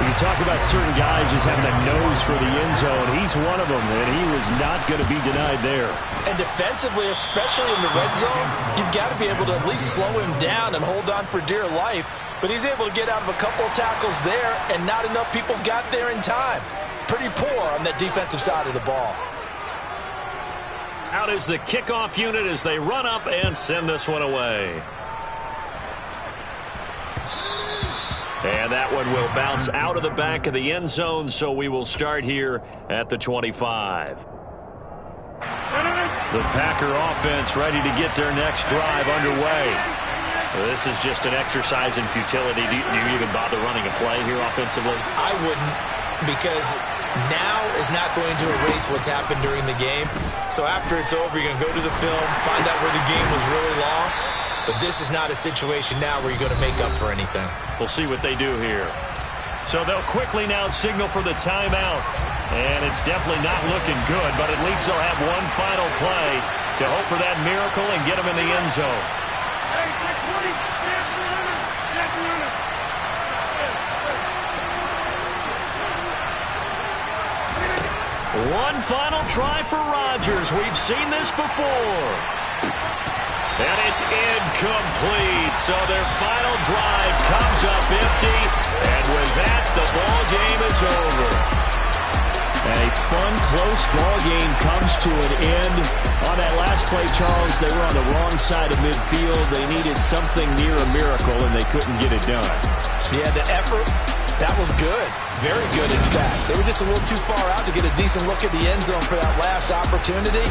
You talk about certain guys just having a nose for the end zone. He's one of them, and he was not going to be denied there. And defensively, especially in the red zone, you've got to be able to at least slow him down and hold on for dear life. But he's able to get out of a couple of tackles there, and not enough people got there in time. Pretty poor on that defensive side of the ball. Out is the kickoff unit as they run up and send this one away. And that one will bounce out of the back of the end zone, so we will start here at the 25. The Packer offense ready to get their next drive underway. This is just an exercise in futility. Do you even bother running a play here offensively? I wouldn't, because now is not going to erase what's happened during the game. So after it's over, you're going to go to the film, find out where the game was really lost. But this is not a situation now where you're going to make up for anything. We'll see what they do here. So they'll quickly now signal for the timeout. And it's definitely not looking good, but at least they'll have one final play to hope for that miracle and get them in the end zone. One final try for Rodgers. We've seen this before. And it's incomplete. So their final drive comes up empty. And with that, the ball game is over. And a fun, close ball game comes to an end. On that last play, Charles, they were on the wrong side of midfield. They needed something near a miracle, and they couldn't get it done. Yeah, the effort, that was good. Very good, in fact. They were just a little too far out to get a decent look at the end zone for that last opportunity.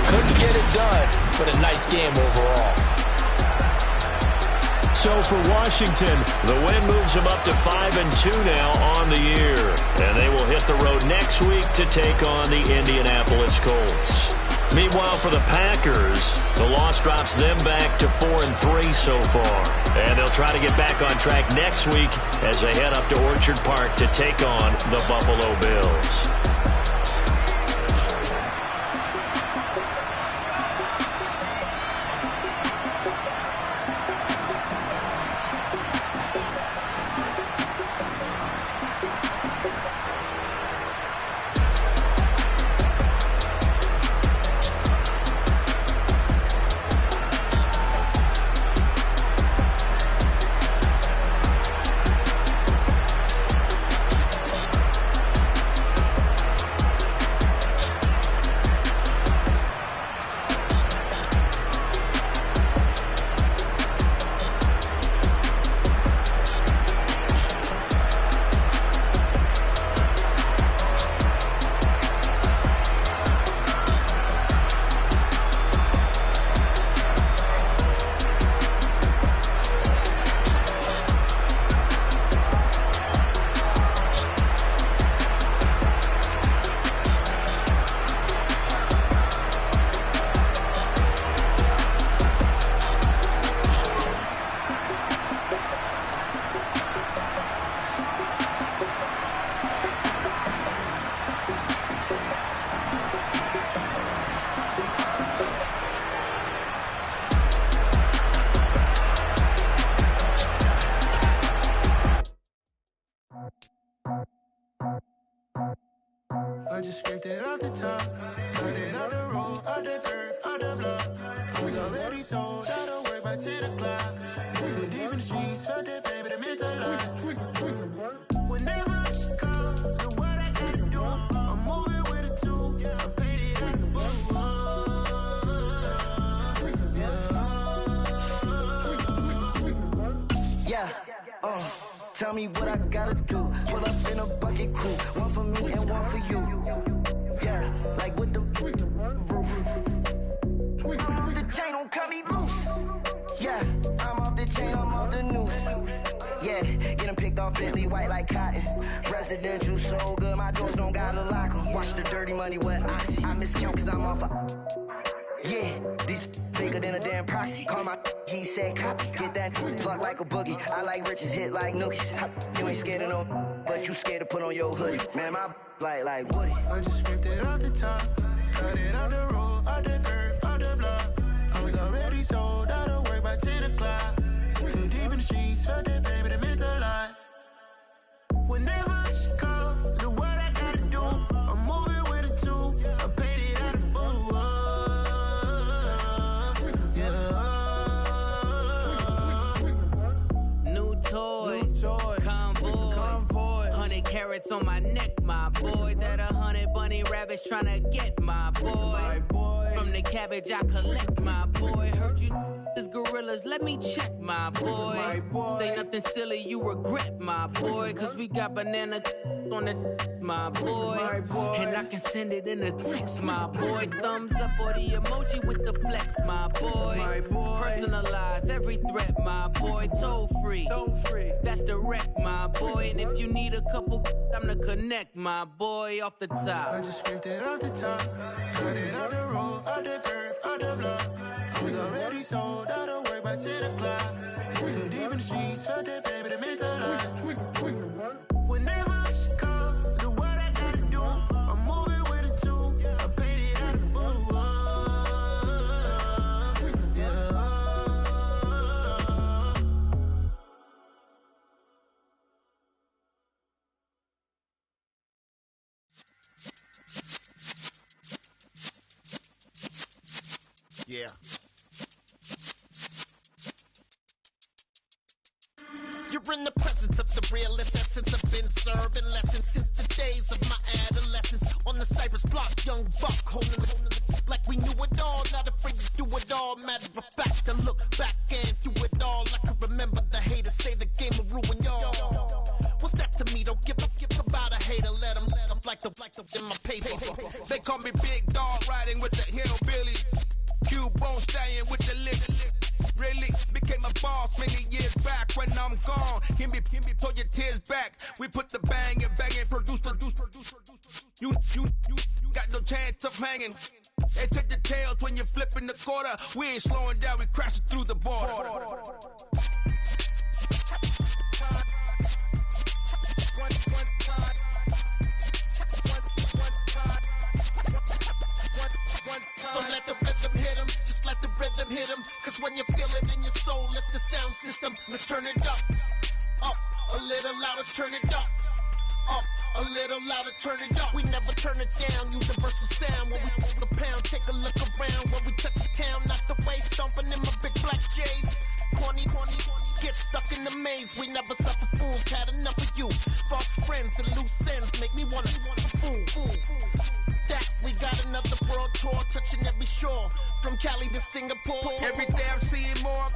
Couldn't get it done, but a nice game overall. So for Washington, the win moves them up to 5-2 now on the year. And they will hit the road next week to take on the Indianapolis Colts. Meanwhile, for the Packers, the loss drops them back to 4-3 so far. And they'll try to get back on track next week as they head up to Orchard Park to take on the Buffalo Bills. I just scraped it off the top, got it on the road, on the dirt, on the block. I was already sold, out of work by 10 o'clock. Too deep in the streets, felt that pain, but it meant a lot. Whenever she calls, the what I gotta do, I'm moving with a two, I paid it like a book. Yeah, tell me what I gotta do. Pull up in a bucket crew, one for me and one for you. Yeah, like with the roof. I'm off the chain, don't cut me loose. Yeah, I'm off the chain, I'm off the noose. Yeah, get them picked off Bentley, white like cotton. Residential so good, my doors don't gotta lock them. Watch the dirty money, what oxy. I miscount cause I'm off yeah, these bigger than a damn proxy. Call my he said copy. Get that plug like a boogie. I like riches, hit like nookies. You ain't scared of no, but you scared to put on your hoodie. Man, my like Woody. I just scraped it off the top, cut it on the road, on the dirt, on the block. I was already sold, out of work by 10 o'clock. Too deep in the streets, felt that pain, but it meant a lot. Whenever she calls, the what I gotta do, I'm moving with a two. I paid it out of full. Toys, convoys, 100 carats on my neck, my boy. That 100 bunny rabbits tryna get my boy. From the cabbage I collect, my boy. Heard you is gorillas, let me check, my boy. Say nothing silly, you regret, my boy. Cause we got banana on the my boy. And I can send it in a text, my boy. Thumbs up or the emoji with the flex, my boy. Personalize every threat, my boy. Toll free. That's direct, my boy. And if you need a couple, I'm to connect, my boy, off the top. I just scraped it off the top, cut it on the road, on the dirt, on the block. I was already sold, out of work by 10 o'clock. Too deep in the streets, felt that pain, but it meant a lot. Whenever she calls, the what I gotta do, I'm moving with a two. I paid it out of full. Yeah. You're in the presence of the realest essence. I've been serving lessons since the days of my adolescence. On the side block, young buck, holding the like we knew it all, not afraid to do it all. Matter of fact, to look back and do it all. I can remember the haters say the game will ruin y'all. What's that to me? Don't give about a hater. Let them like the in my paper. They call me Big Dog, riding with the hillbilly. Cubone staying with the lick. Really became a boss many years back. When I'm gone, can be pull your tears back. We put the bang and produce. You got no chance of hanging. They take the tails when you're flipping the quarter. We ain't slowing down, we crashing through the border. So let the rhythm hit him, just let the rhythm hit him. Cause when you feel it in your soul, lift the sound system. Let's turn it up, a little louder, turn it up. A little louder, turn it up. We never turn it down, universal sound. When we move the pound, take a look around. When we touch the town, knock the way, stomping in my big black J's. Corny, get stuck in the maze. We never suffer fools, had enough of you. False friends and loose ends make me wanna fool. That we got another world tour, touching every shore, from Cali to Singapore. Every day I'm seeing more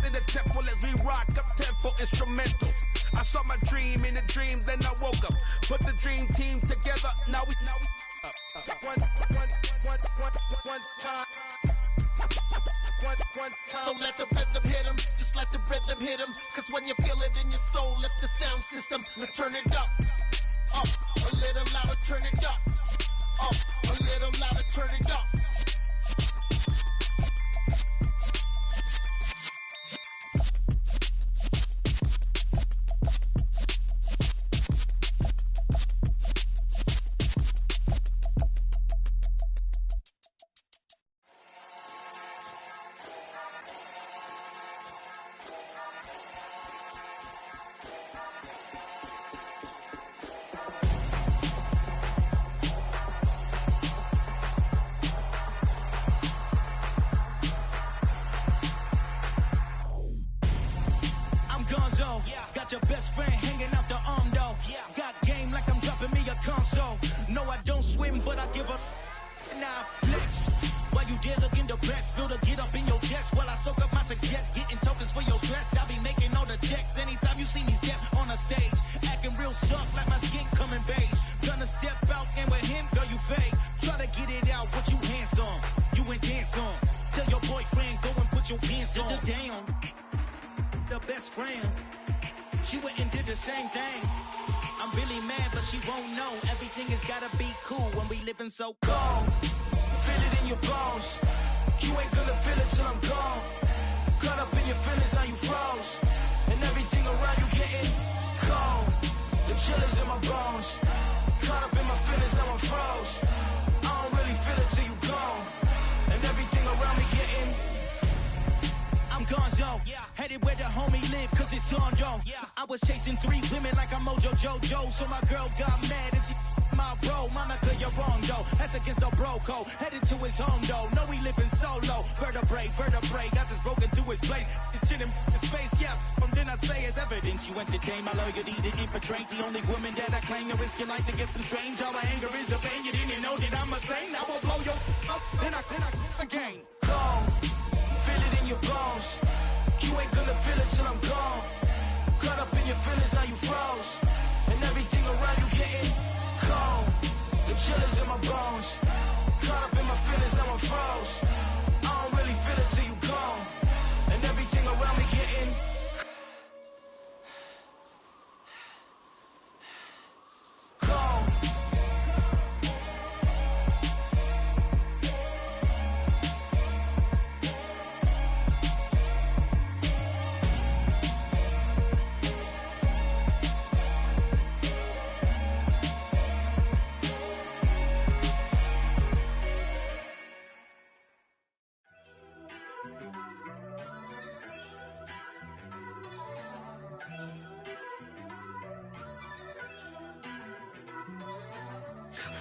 in the temple as we rock up tempo instrumentals. I saw my dream in a dream, then I woke up. Put the dream team together, now we one time. So let the rhythm hit him, just let the rhythm hit him. Cause when you feel it in your soul, lift the sound system. Let's turn it up, a little louder, turn it up. A little louder, turn it up. Got your best friend hanging out the arm though. Got game like I'm dropping me a console. No, I don't swim, but I give a now flex. While you there looking depressed, feel the get up in your chest while I soak up my success, getting tokens for your stress. I'll be making all the checks anytime you see me step on a stage, acting real soft like my skin coming beige. Gonna step out and with him, girl, you fake. Try to get it out, what you handsome, you ain't dance on. Tell your boyfriend go and put your pants on. Down, the best friend. She went and did the same thing. I'm really mad, but she won't know. Everything has gotta be cool when we living so cold. Feel it in your bones. You ain't gonna feel it till I'm gone. Caught up in your feelings, now you froze. And everything around you getting cold. The chill is in my bones. Caught up in my feelings, now I'm froze. I don't really feel it till you gone. And everything around me getting I'm gonzo, headed where the homie live, cause it's on, yo. I was chasing 3 women like I'm Mojo Jojo, so my girl got mad and she my bro. Monica, you're wrong, though. That's against a bro code. Headed to his home, though. No, we living solo. Vertebrae, got this broken to his place. It's shit in his face, yeah. From then I say it's evidence you entertain my loyalty to infiltrate the only woman that I claim to risk your life to get some strange. All my anger is a pain. You didn't know that I'm a saint. I will blow your up, then I again. Cold. Feel it in your bones. You ain't gonna feel it till I'm gone. Caught up in your feelings, now you froze. And everything around you getting cold. The chill is in my bones. Caught up in my feelings, now I'm froze. I don't really feel it till you gone. And everything around me getting cold.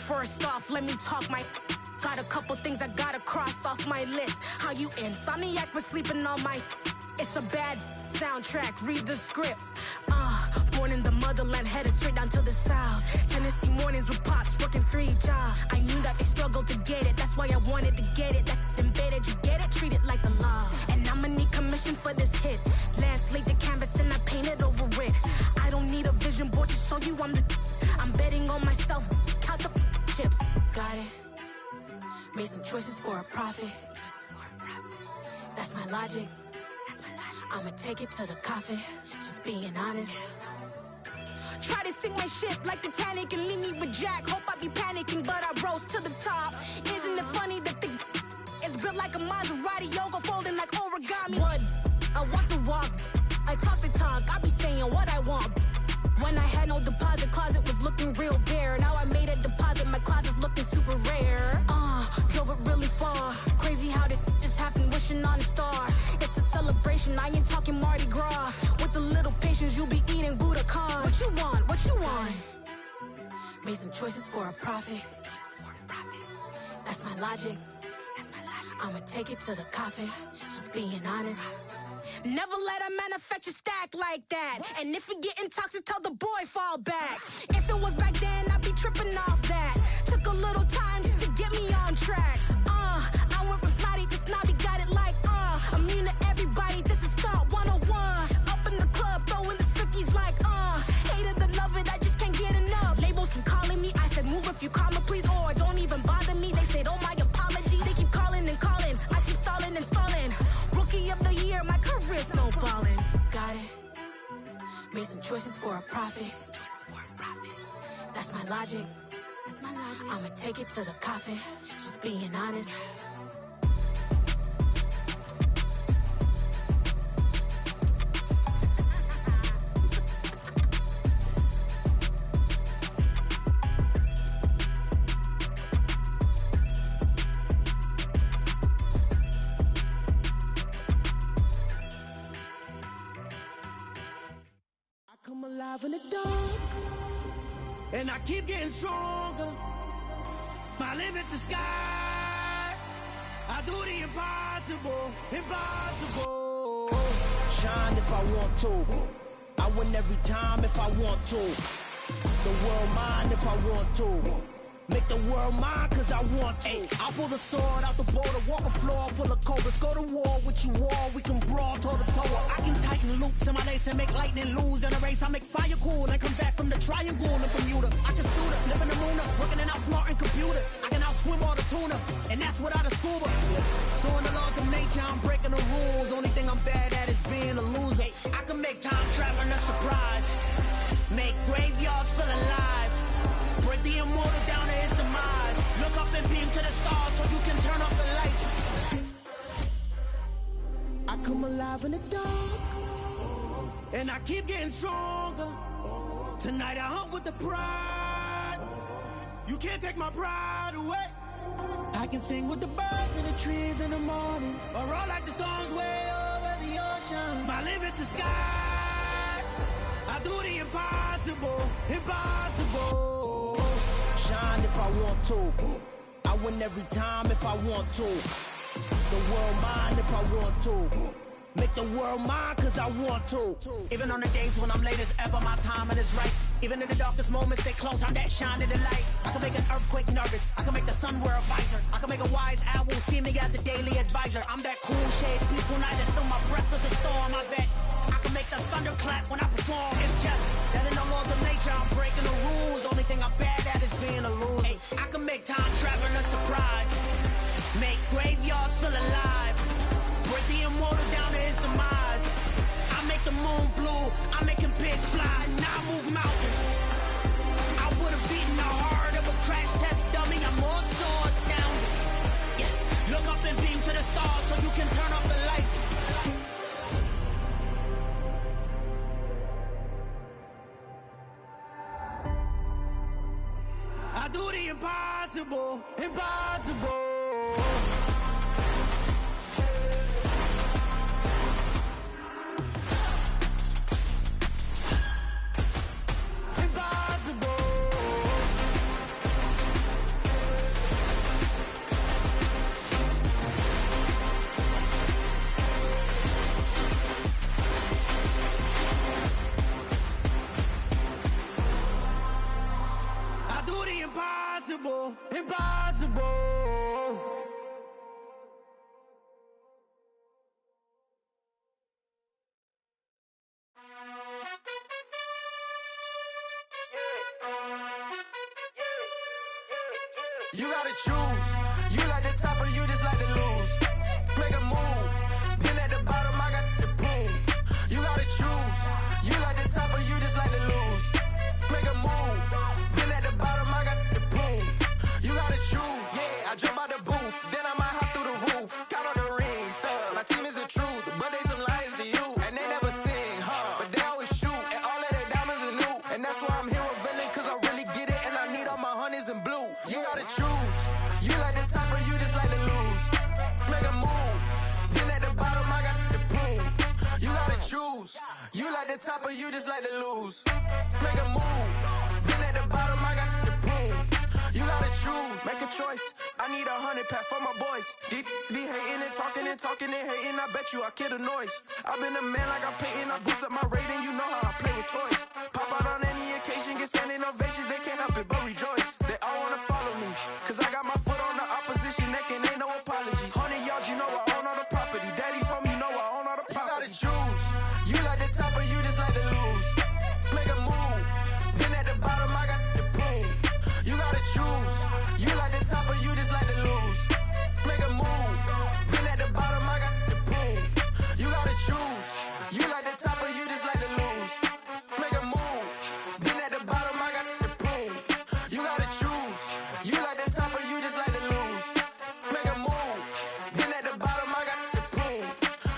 First off, let me talk my got a couple things I gotta cross off my list. How you insomniac for sleeping on my it's a bad soundtrack, read the script. Born in the motherland, headed straight down to the south. Tennessee mornings with pops, working 3 jobs. I knew that That's why I wanted to get it. That embedded, you get it? Treat it like a law. And I'ma need commission for this hit. Last laid the canvas and I painted over it. I don't need a vision board to show you I'm betting on myself. Count the chips. Got it. Made some choices for a profit. That's my logic. I'ma take it to the coffin. Just being honest. Try to sink my ship like Titanic and leave me with Jack. Hope I be panicking, but I rose to the top. Isn't it funny that the is built like a Maserati, yoga folding like origami? What? I walk the walk, I talk the talk. I be saying what I want. When I had no deposit, closet was looking real bare. Now I made a deposit, my closet's looking super rare. Drove it really far. Crazy how did just happen, wishing on a star. It's a celebration, I ain't talking Mardi Gras. With a little patience, you'll be eating Budokan. What you want? What you want? Made some choices for a profit. That's my logic. I'ma take it to the coffin. Just being honest. Never let a manufacture stack like that. And if it getting toxic, tell the boy fall back. If it was back then, I'd be tripping off that. Took a little time just to get me on track. I went from snotty to snobby, got it like immune to everybody, this is Stunt 101. Up in the club, throwing this 50s like hate it or love it, I just can't get enough. Labels from calling me, I said move if you call me please, or don't even bother me. They said oh my apology, they keep calling and calling. I keep stalling and stalling. Rookie of the year, my career's snowballing. Got it. Made some choices for a profit. That's my logic. I'ma take it to the coffin. Just being honest. Come alive in the dark, and I keep getting stronger. My limit's the sky. I do the impossible, impossible. Shine if I want to. I win every time if I want to. The world mine if I want to. Make the world mine cause I want to. I'll pull the sword out the border, walk a floor full of cobras. Go to war with you all, we can brawl toe to toe. I can tighten loops in my lace and make lightning lose in a race. I make fire cool and come back from the triangle in Bermuda. I can suit up, live in the moon up, working and outsmarting computers. I can outswim all the tuna, and that's without a scuba. So in the laws of nature, I'm breaking the rules. Only thing I'm bad at is being a loser. I can make time traveling a surprise. Make graveyards feel alive. Break the immortal down to his demise. Look up and beam to the stars so you can turn off the lights. I come alive in the dark, and I keep getting stronger. Tonight I hunt with the pride. You can't take my pride away. I can sing with the birds and the trees in the morning, or roll like the storms way over the ocean. My limit's the sky. I do the impossible, impossible. Shine if I want to. I win every time if I want to. The world mine if I want to. Make the world mine cause I want to. Even on the days when I'm late as ever, my timing is right. Even in the darkest moments, stay close, I'm that shining the light. I can make an earthquake nervous, I can make the sun wear a visor. I can make a wise owl see me as a daily advisor. I'm that cool shade, peaceful night, and still my breath is a storm, I bet. I can make the thunder clap when I perform. It's just that in the laws of nature, I'm breaking the rules. Only thing I'm bad at is being a loser. Hey, I can make time traveling a surprise. Make graveyards feel alive. Break the immortal down to his demise. I make the moon blue. I'm making pigs fly. Now I move mountains. I would have beaten the heart of a crash test dummy. I'm more so astounded. Yeah. Look up and beam to the stars so you can turn off the lights. I do the impossible, impossible. Impossible, impossible. You gotta choose. You like the top or you just like to lose. Make a move. Been at the bottom, I got the boom. You gotta choose. You like the top or you just like to lose. Make a move. Been at the bottom, I got the boom. You gotta choose. Yeah, I jump out the booth, then I might hop through the roof. Got on the ring, stuff. My team is the truth, but they some liars to you. And they never sing, but they always shoot. And all of their diamonds are new. And that's why I'm here with villain, cause I really get it. And I need all my honeys in blue. You gotta choose. You like the top or you just like to lose. Make a move. Been at the bottom, I got the boom. You gotta choose. You like the top or you just like to lose. Make a move. Been at the bottom, I got the boom. You gotta choose. Make a choice. I need 100 pack for my boys. Be hating and talking and talking and hating. I bet you I kill the noise. I've been a man like I'm Peyton. I boost up my rating. You know how I play with toys. Pop out on any occasion, get standing ovations. They can't help it but rejoice. They all wanna follow me, cause I got my foot on the opposition neck and ain't no apologies. 100 yards, you know I own all the property. Daddy's home, you know I own all the property. You gotta choose. You like the top or you just like to lose. Make a move. Been at the bottom, I got the boom. You gotta choose. You like the top or you just like to lose. Make a move. Been at the bottom, I got the boom. You gotta choose. You like the top or you just like to lose. Make a move. Been at the bottom, I got the boom. You gotta choose. You like the top or you just like to lose. Make a move. Been at the bottom, I got the boom.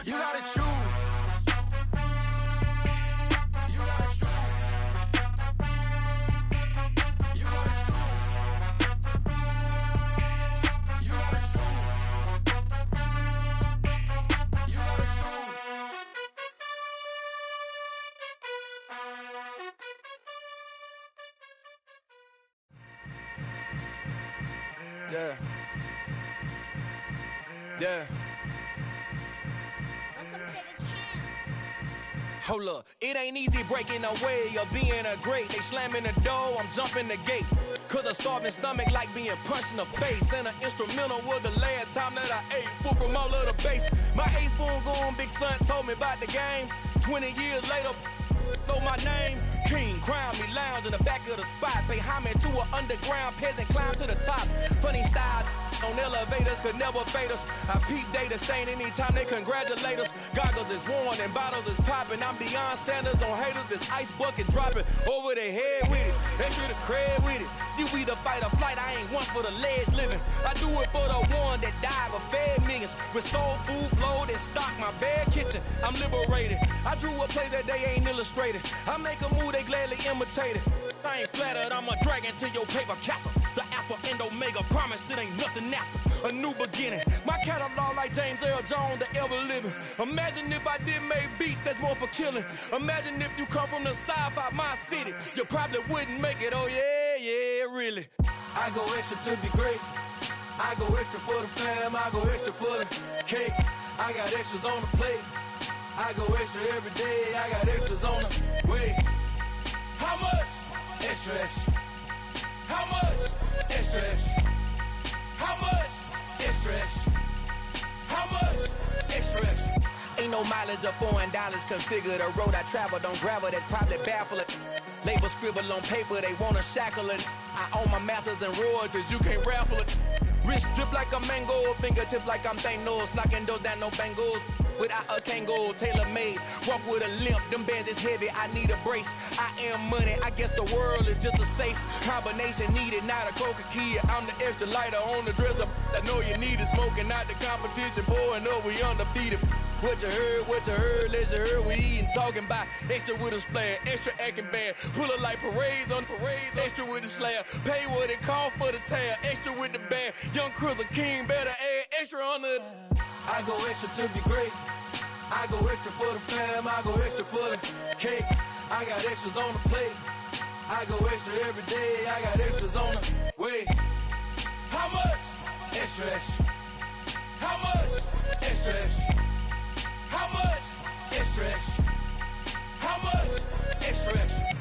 You gotta choose. You gotta choose. You gotta choose. You gotta choose. You gotta choose. Yeah. Yeah. Hold up, it ain't easy breaking away or being a great. They slamming the door, I'm jumping the gate. Cause a starving stomach like being punched in the face. And an instrumental was the last time that I ate. Full from all of the bass. My ace boom goon, big son told me about the game. 20 years later, know my name. King, crown me, lounge in the back of the spot. Pay homage to an underground peasant, climb to the top. Funny style on elevators could never fade us. I peep data stain anytime they congratulate us. Goggles is worn and bottles is popping. I'm Deion Sanders on haters, this ice bucket dropping over their head with it. Extra the cred with it. You either fight or flight, I ain't one for the ledge living. I do it for the one that died but fed millions. With soul food flowed and stocked my bad kitchen. I'm liberated. I drew a play that they ain't illustrated. I make a move, they gladly imitate it. I ain't flattered, I'm a dragon to your paper castle. The Alpha and Omega, promise it ain't nothing after. A new beginning. My catalog like James Earl Jones, the ever living. Imagine if I did make beats that's more for killing. Imagine if you come from the sci-fi, my city. You probably wouldn't make it, oh yeah, really. I go extra to be great. I go extra for the fam, I go extra for the cake. I got extras on the plate. I go extra every day, I got extras on the way. How much? Extra, extra. How much? Extra, extra. How much? Extra, extra. How much? Extra, extra. Ain't no mileage or $4 configure the road I travel. Don't gravel that probably baffle it. Label scribble on paper, they wanna shackle it. I own my masters and royalties, you can't raffle it. Wrist drip like a mango, fingertips like I'm Thanos. Knocking those down, no bangles. Without a Kango, tailor-made. Walk with a limp, them bands is heavy, I need a brace. I am money, I guess the world is just a safe combination needed, not a coca-key. I'm the extra lighter on the dresser. I know you need it, smoking out the competition, pouring up, we undefeated. What you heard, let's you heard, we eating, talking about extra with a splash, extra acting bad, pull it like parades on parades, extra with the slab, pay what it cost for the tab, extra with the band, young Chris, a king, better add extra on the... I go extra to be great. I go extra for the fam, I go extra for the cake. I got extras on the plate. I go extra every day, I got extras on the way. How much? Extra, extra. How much? Extra, extra. How much? Extra, extra. How much? Extra, extra.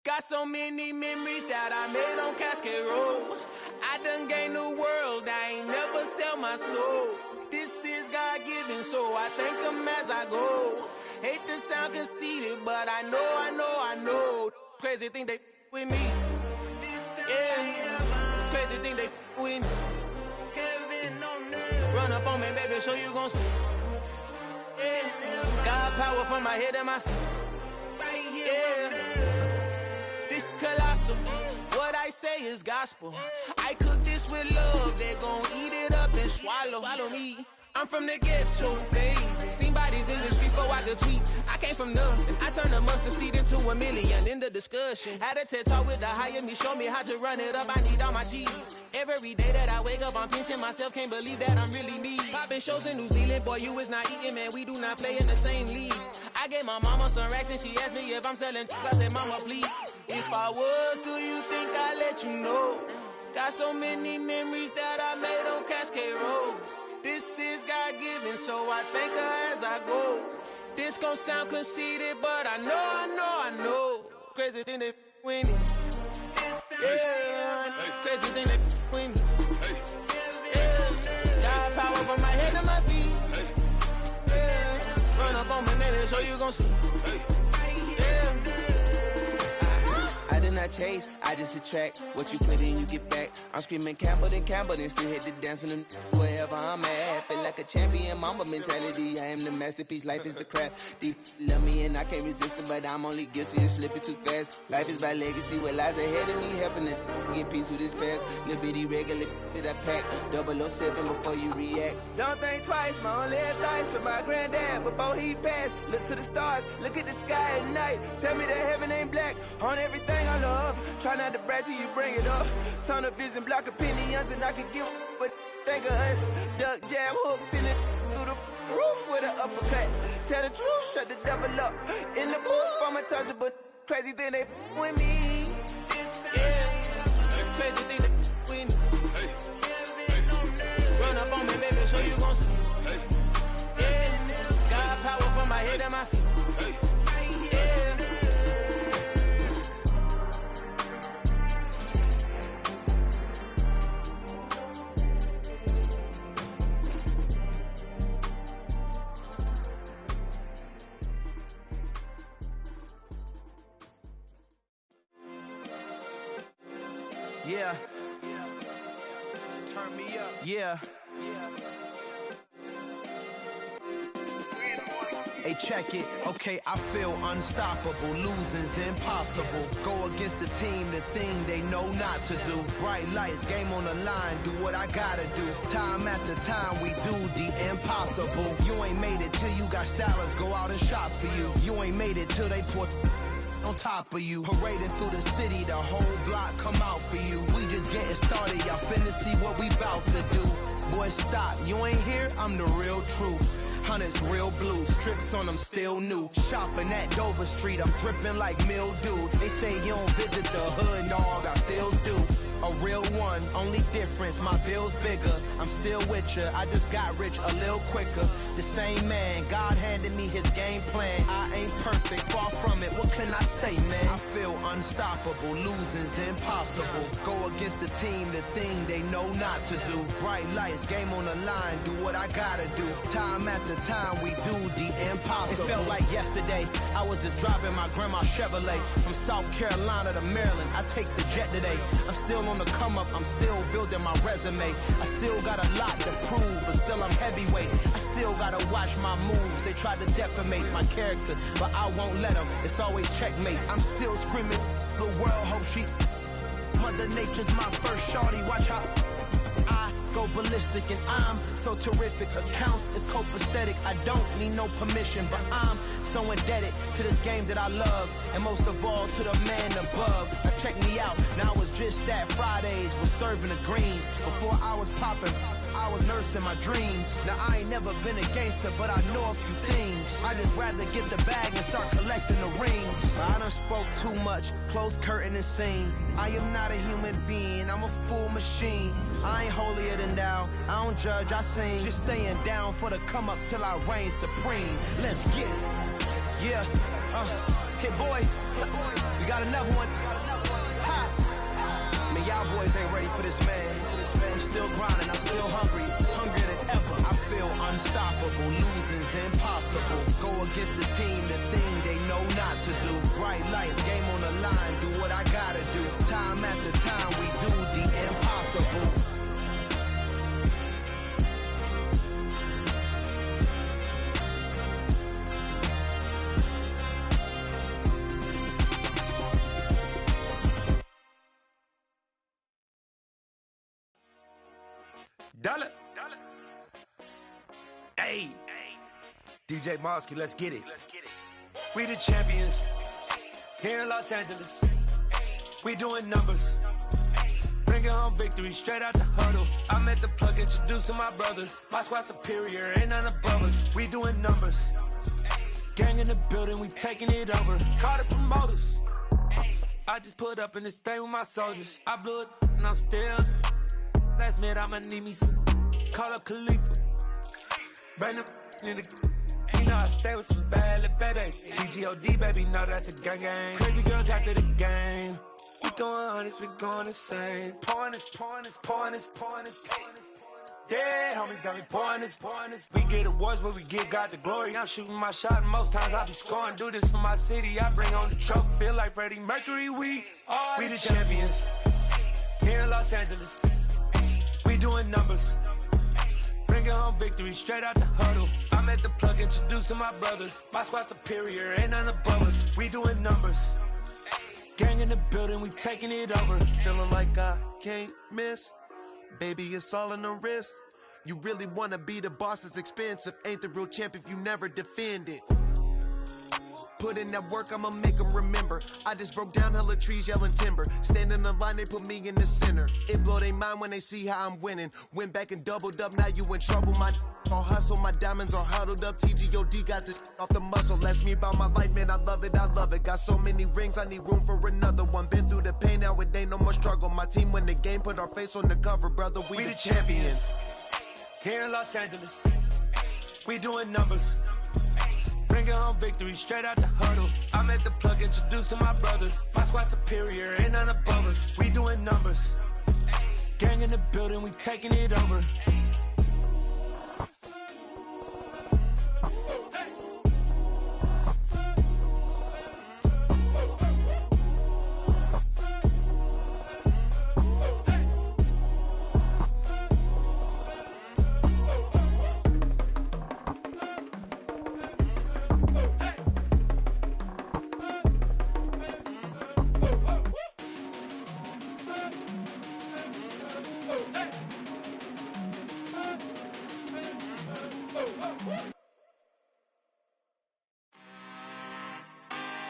Got so many memories that I made on Cascade Road. I done gained the world, I ain't never sell my soul. This is God giving, so I thank him as I go. Hate to sound conceited, but I know. Crazy thing they with me. Yeah, crazy thing they with me. Run up on me, baby, so you gon' see. Yeah, got power from my head and my feet. Yeah, this colossal. What I say is gospel. I cook this with love. They gon' eat it up and swallow me. I'm from the ghetto, babe. Seen bodies in the streets before I could tweet. I came from nothing. I turned a mustard seed into a million in the discussion. Had a TED talk with the higher me, show me how to run it up. I need all my cheese. Every day that I wake up, I'm pinching myself. Can't believe that I'm really me. Popping shows in New Zealand, boy, you is not eating, man. We do not play in the same league. I gave my mama some racks and she asked me if I'm selling. I said, mama, please. If I was, do you think I'd let you know? Got so many memories that I made on Cascade Road. This is God-given, so I thank her as I go. This gon' sound conceited, but I know. Crazy thing they with me. Yeah, crazy thing they with me. Yeah, got power from my head to my feet. Yeah, run up on me, baby, so you gon' see. I did not chase, I just attract. What you put in, you get back. I'm screaming Campbell, then still hit the dance and wherever I'm at. Feel like a champion, mama mentality. I am the masterpiece, life is the craft. Deep love me and I can't resist it, but I'm only guilty of slipping too fast. Life is by legacy, what lies ahead of me, helping to get peace with this past. Little bitty regular that I pack, 007 before you react. Don't think twice, my only advice for my granddad before he passed. Look to the stars, look at the sky at night. Tell me that heaven ain't black on everything I love. Try not to brag till you bring it up. Tunnel vision, block opinions, and I could give but think of us. Duck jab hooks in it through the roof with an uppercut. Tell the truth, shut the devil up. In the booth, I'm untouchable. Crazy thing they with me. Yeah, crazy thing they with me. Run up on me, baby, so you gon' see. Yeah, got power from my head and my feet. Yeah. Turn me up. Yeah. Hey, check it. Okay, I feel unstoppable. Losing's impossible. Go against the team, the thing they know not to do. Bright lights, game on the line. Do what I gotta do. Time after time, we do the impossible. You ain't made it till you got stylists go out and shop for you. You ain't made it till they put on top of you. Parading through the city, the whole block come out for you. We just getting started, y'all finna see what we bout to do. Boy, stop, you ain't here, I'm the real truth. Hunters real blue, strips on them still new. Shopping at Dover Street, I'm dripping like mildew. They say you don't visit the hood, dog, I still do. A real one, only difference, my bill's bigger. I'm still with ya, I just got rich a little quicker. The same man, God handed me his game plan. I ain't perfect, far from it, what can I say, man? I feel unstoppable, losing's impossible. Go against the team, the thing they know not to do. Bright lights, game on the line, do what I gotta do. Time after time, we do the impossible. It felt like yesterday, I was just driving my grandma's Chevrolet. From South Carolina to Maryland, I take the jet today. I'm still on the come up, I'm still building my resume. I still got a lot to prove, but still I'm heavyweight. I still gotta watch my moves. They try to defamate my character, but I won't let them. It's always checkmate. I'm still screaming, the world hope she. Mother Nature's my first shorty, watch how I go ballistic, and I'm so terrific. Accounts is copacetic. I don't need no permission, but I'm so indebted to this game that I love, and most of all to the man above. Now check me out, now it's just that Fridays was serving the greens. Before I was popping, I was nursing my dreams. Now I ain't never been a gangster, but I know a few things. I just rather get the bag and start collecting the rings. I done spoke too much, close curtain and scene. I am not a human being, I'm a full machine. I ain't holier than thou, I don't judge, I sing. Just staying down for the come up till I reign supreme. Let's get it. Yeah, hit boy, we got another one. Ha. Man, y'all boys ain't ready for this, man. I'm still grinding, I'm still hungry, hungrier than ever. I feel unstoppable, losing's impossible. Go against the team, the thing they know not to do. Bright lights, game on the line, do what I gotta do. Time after time, we do the impossible. Dollar. Hey. DJ Mosky, let's get it. We the champions here in Los Angeles. We doing numbers. Bringing home victory straight out the huddle. I'm at the plug, introduced to my brother. My squad superior, ain't none above us. We doing numbers. Gang in the building, we taking it over. Call the promoters. I just put up in this thing with my soldiers. I blew it and I'm still. Last minute, I'ma need me some. Call up Khalifa. Bring them in the. You know I stay with some bad little baby. TGOD, baby, know that's a gang gang. Crazy girls after the game. We going honest, we going insane. Pouring this. Yeah, homies got me pouring this. We get awards, but we give God the glory. I'm shooting my shot, and most times I be scoring. Do this for my city, I bring on the trophy. Feel like Freddie Mercury, we the champions. Here in Los Angeles. We doing numbers. Bringing home victory straight out the huddle. I'm at the plug, introduced to my brother. My squad superior, ain't none above us. We doing numbers. Gang in the building, we taking it over. Feeling like I can't miss. Baby, it's all in the wrist. You really wanna be the boss, it's expensive. Ain't the real champ if you never defend it. Put in that work, I'ma make them remember. I just broke down hella trees, yelling timber. Stand in the line, they put me in the center. It blow their mind when they see how I'm winning. Went back and doubled up, now you in trouble. My all hustle, my diamonds are huddled up. TGOD got this off the muscle. That's me about my life, man, I love it. Got so many rings, I need room for another one. Been through the pain, now it ain't no more struggle. My team win the game, put our face on the cover, brother. We the champions. Here in Los Angeles, we doing numbers. Bringing home victory straight out the huddle. I'm at the plug, introduced to my brother. My squad superior, ain't none above us. We doing numbers. Gang in the building, we taking it over.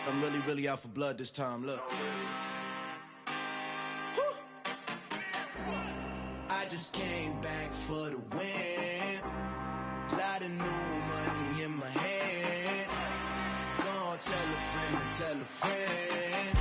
I'm really out for blood this time, look. I just came back for the win. Lot of new money in my hand. Gonna tell a friend.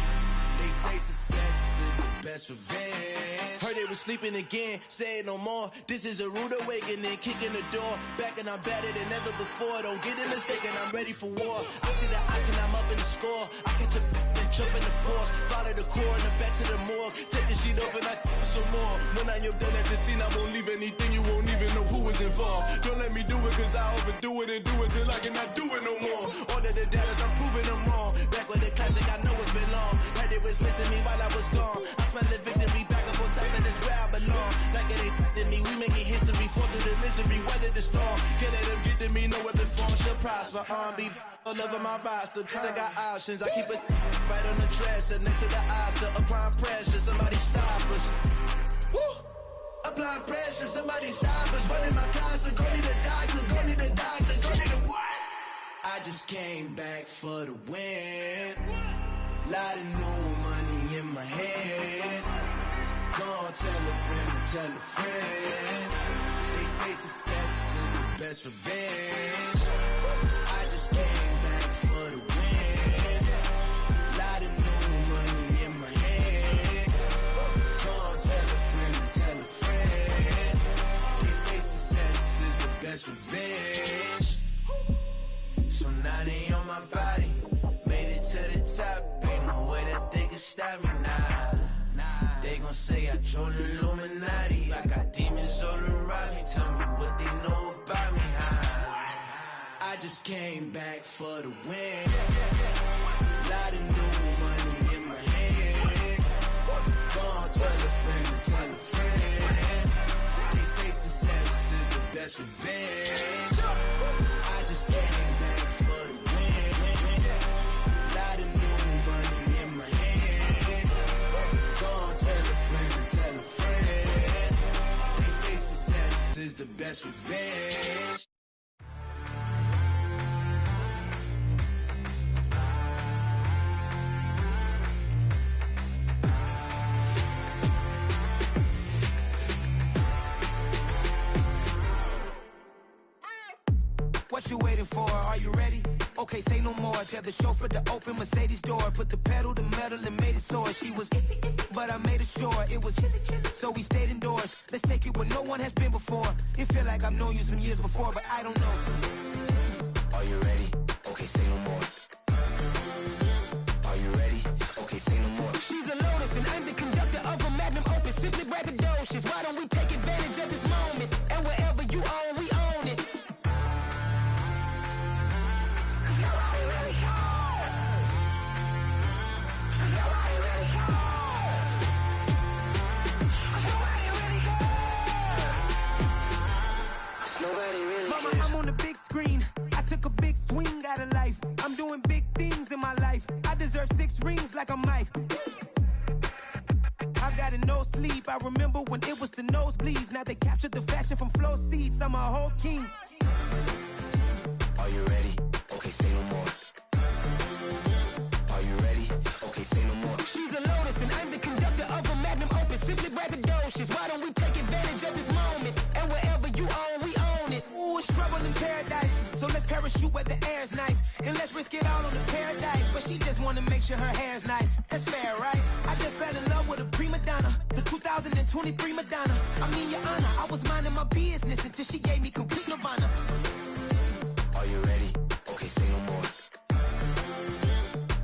They say success is the best revenge. Heard they was sleeping again, say it no more. This is a rude awakening, kicking the door. Back and I'm better than ever before. Don't get it mistaken, I'm ready for war. I see the option, I'm up in the score. I catch a and jump in the Porsche. Follow the core and the back to the morgue. Take the sheet off and I some more. When I am done at the scene, I won't leave anything. You won't even know who was involved. Don't let me do it, cause I overdo it and do it till I cannot do it no more. All of the dallas, I'm proving them wrong. Back with the classic, I know it's been long. Heard it was missing me while I was gone. I smell the victory back up on top, and it's where I belong. Like it ain't to me, we making history. Fall through the misery, weather the storm. Can't let them get to me, no weapon form shall prosper. R&B all over my roster. I got options, I keep it right on the dresser. Next to the Oscar, applying pressure. Somebody stop us. Woo! Applying pressure, somebody stop us. Running my closet, go need a doctor, go need a doctor, go need a what? I just came back for the win. Lot of new money in my head. Gonna tell a friend. They say success is the best revenge. I just came back for the win. Lot of new money in my head. Gonna tell a friend. They say success is the best revenge. So now they on my body. Made it to the top. Ain't no way that they can stop me now. They gon' gon' say I joined the Illuminati. I got demons all around me. Tell me what they know about me. I just came back for the win. Lot of new money in my hand. Go on, tell a friend, tell a friend. They say success is the best revenge. I just came back for the win. Lot of new money in my hand. Go on, tell a friend, tell a friend. They say success is the best revenge. What you waiting for? Are you ready? Okay, say no more. Tell the chauffeur to open Mercedes door. Put the pedal to metal and made it soar. She was, but I made it sure it was. So we stayed indoors. Let's take it where no one has been before. It feel like I've known you some years before, but I don't know. Are you ready? Okay, say no more. Are you ready? Okay, say no more. She's a Lotus and I'm the conductor of a Magnum Opus. Simply braggadocious. Why don't we take advantage of this moment? And wherever you own, we own it. Mama, I'm on the big screen. I took a big swing out of life. I'm doing big things in my life. I deserve 6 rings like I'm Mike. I've got a no sleep. I remember when it was the nosebleeds. Now they captured the fashion from flow seats. I'm a whole king. Are you ready? Okay, say no more. Are you ready? Okay, say no more. She's a Lotus and I'm the conductor of a Magnum Opus. Simply braggadocious. Why don't we take advantage of this moment? And wherever you own, we own it. Ooh, it's trouble in paradise. So let's parachute where the air's nice. And let's risk it all on the paradise. But she just wanna make sure her hair's nice. That's fair, right? I just fell in love with a prima donna. The 2023 Madonna. I mean, your honor, I was minding my business until she gave me complete nirvana. Are you ready? Okay, say no more.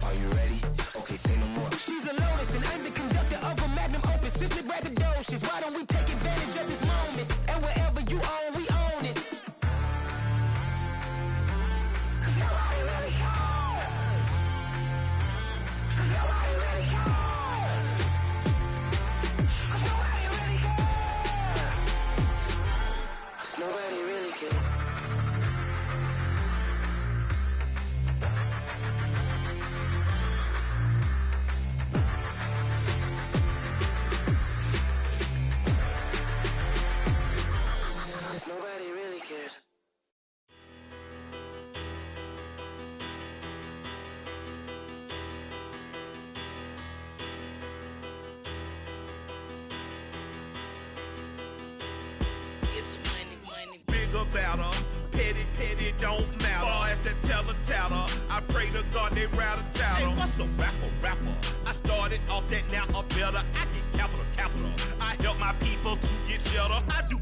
Are you ready? Okay, say no more. She's a Lotus and I'm the conductor of a Magnum Opus. Simply braggadocious. Why don't we take advantage of this moment? And wherever you own, we own it. Nobody really cares. Nobody really cares. Nobody really cares. Nobody really cares. Nobody really cares. Big about her, petty, don't matter. Far as that teller, I pray to God they rattle tattle. Hey, what's a rapper? I started off that, now I'm better. I get capital. I help my people to get cheddar. I do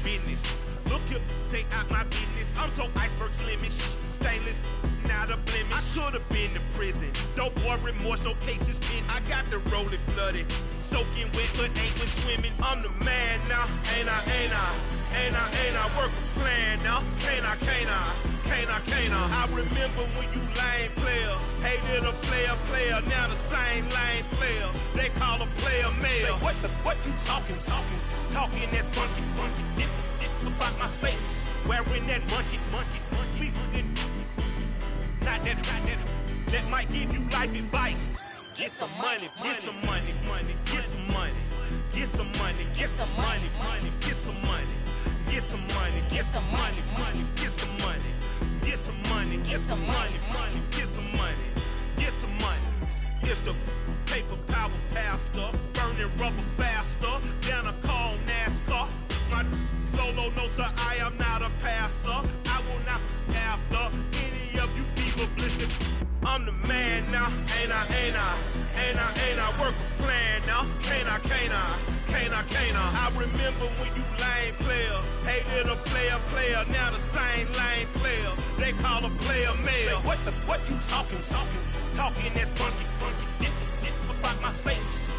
business. Look here, stay out my business. I'm so iceberg slimish, stainless, not a blemish. I should've been to prison. Don't boy remorse, no cases pinned. I got the rolling flooded, soaking wet, but ain't been swimming. I'm the man now, ain't I? Work a plan now, can't I? I remember when you lame player, hated a player, now the same lame player. They call a player mayor. Say, what you talking that funky, get about my face, wearing that monkey, we not that might give you life advice. Get some money, get some money, get some money, get some money, get some money, get some money, get some money, get some money, get some money, get some money, get some money, get some money, get some money. It's the paper power pastor, burning rubber faster than a call NASCAR. My solo, no sir, I am not a passer. I will not after any of you fever blistered. I'm the man now, ain't I? Work a plan now, can't I? I remember when you lame player, hated a player, now the same lame player. They call a player mayor. Say, what you talking that funky, get about my face,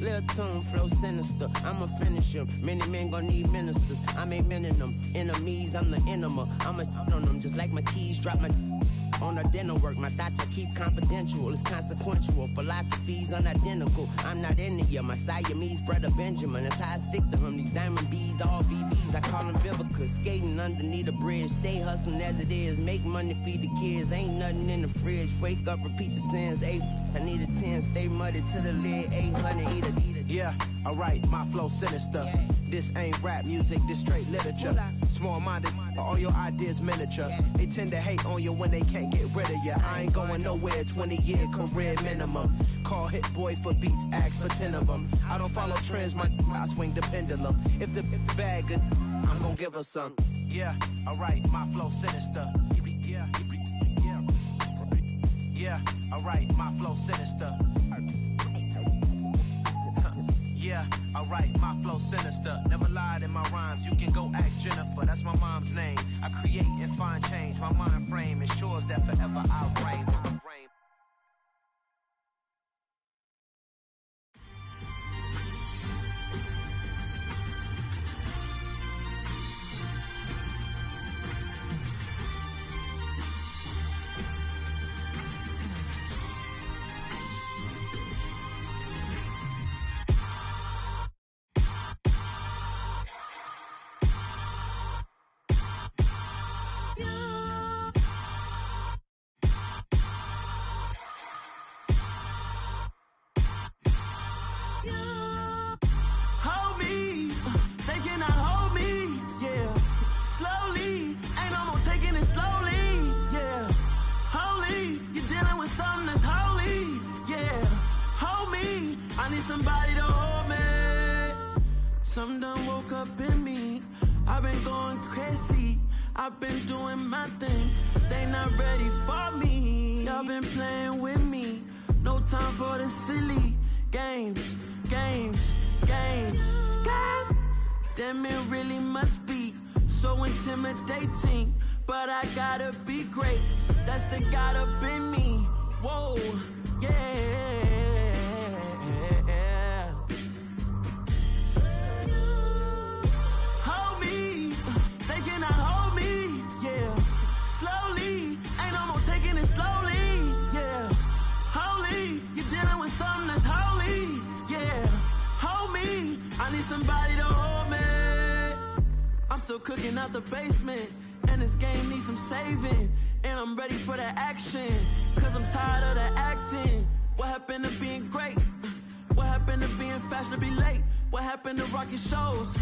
Lil Tune, flow sinister. I'ma finish him. Many men gon' need ministers. I'm a men in them. Enemies, I'm the enema. I'ma on them just like my keys. Drop my on the dental work. My thoughts I keep confidential. It's consequential. Philosophies unidentical. I'm not into you. My Siamese brother Benjamin. That's how I stick to him. These diamond bees, all BBs. I call them Vivica. Skating underneath a bridge. Stay hustling as it is. Make money, feed the kids. Ain't nothing in the fridge. Wake up, repeat the sins. I need a 10, stay muddy to the lid, 800, eat a. Yeah, alright, my flow sinister. Yeah. This ain't rap music, this straight literature. Small-minded, all your ideas miniature. Yeah. They tend to hate on you when they can't get rid of you. I ain't going nowhere, 20-year career minimum. Call Hit Boy for beats, ask for 10 of them. I don't follow trends, I swing the pendulum. If the bag good, I'm gonna give her some. Yeah, alright, my flow sinister. Yeah, alright, my flow sinister. Yeah, alright, my flow sinister. Never lied in my rhymes, you can go ask Jennifer. That's my mom's name. I create and find change. My mind frame ensures that forever I'll reign. Somebody to hold me. Something done woke up in me. I've been going crazy. I've been doing my thing. They not ready for me. Y'all been playing with me. No time for the silly games. Damn, it really must be so intimidating. But I gotta be great. That's the God up in me. Whoa, yeah. Somebody to hold me. I'm still cooking out the basement, and this game needs some saving. And I'm ready for the action, cause I'm tired of the acting. What happened to being great? What happened to being fashionably late? What happened to rocking shows?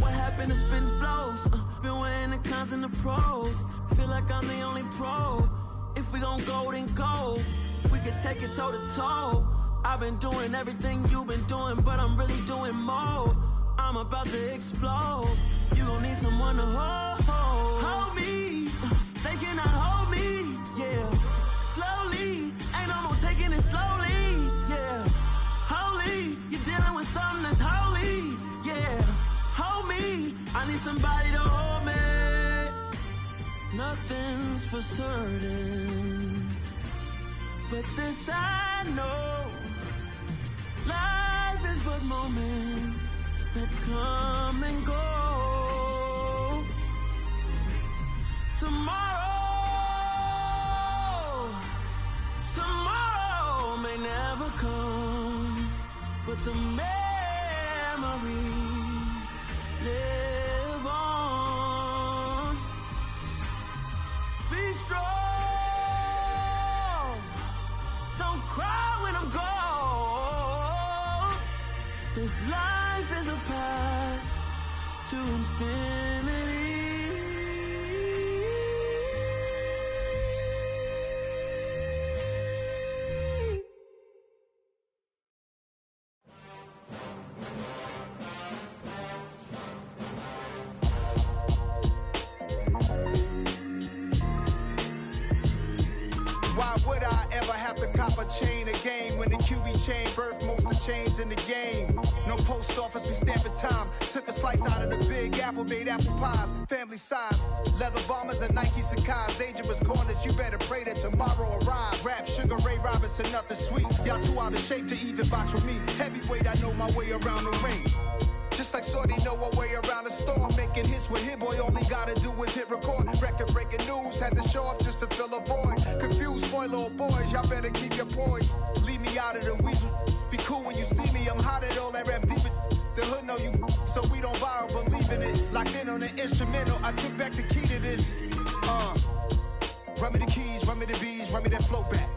What happened to spitting flows? Been weighing the cons and the pros. Feel like I'm the only pro. If we gon' go, then go. We could take it toe to toe. I've been doing everything you've been doing, but I'm really doing more. I'm about to explode. You gon' need someone to hold me. They cannot hold me, yeah. Slowly, ain't no more taking it slowly, yeah. Holy, you're dealing with something that's holy, yeah. Hold me, I need somebody to hold me. Nothing's for certain, but this I know. Life is but moments that come and go. Tomorrow may never come, but the memories live on. Be strong, don't cry when I'm gone. This life is a path to infinity. Why would I ever have to cop a chain a game when the QB chain birthed most of chains in the game? No post office, we stamping time. Took a slice out of the big apple, made apple pies, family size. Leather bombers and Nike Sacai's. Dangerous corners, you better pray that tomorrow arrives. Rap Sugar Ray Robinson. and nothing sweet. Y'all too out of shape to even box with me. Heavyweight, I know my way around the ring. Just like Shorty know her way around the storm. Making hits with Hit Boy, all he gotta do is hit record. Record breaking news, had to show up just to fill a void. Confused, spoiled little boys, y'all better keep your poise. Leave me out of the weasel. Be cool when you see me, I'm hot at all that rap deep. The hood know you, so we don't borrow, believe in it. Locked in on the instrumental, I took back the key to this. Run me the keys, run me the bees, run me that flow back.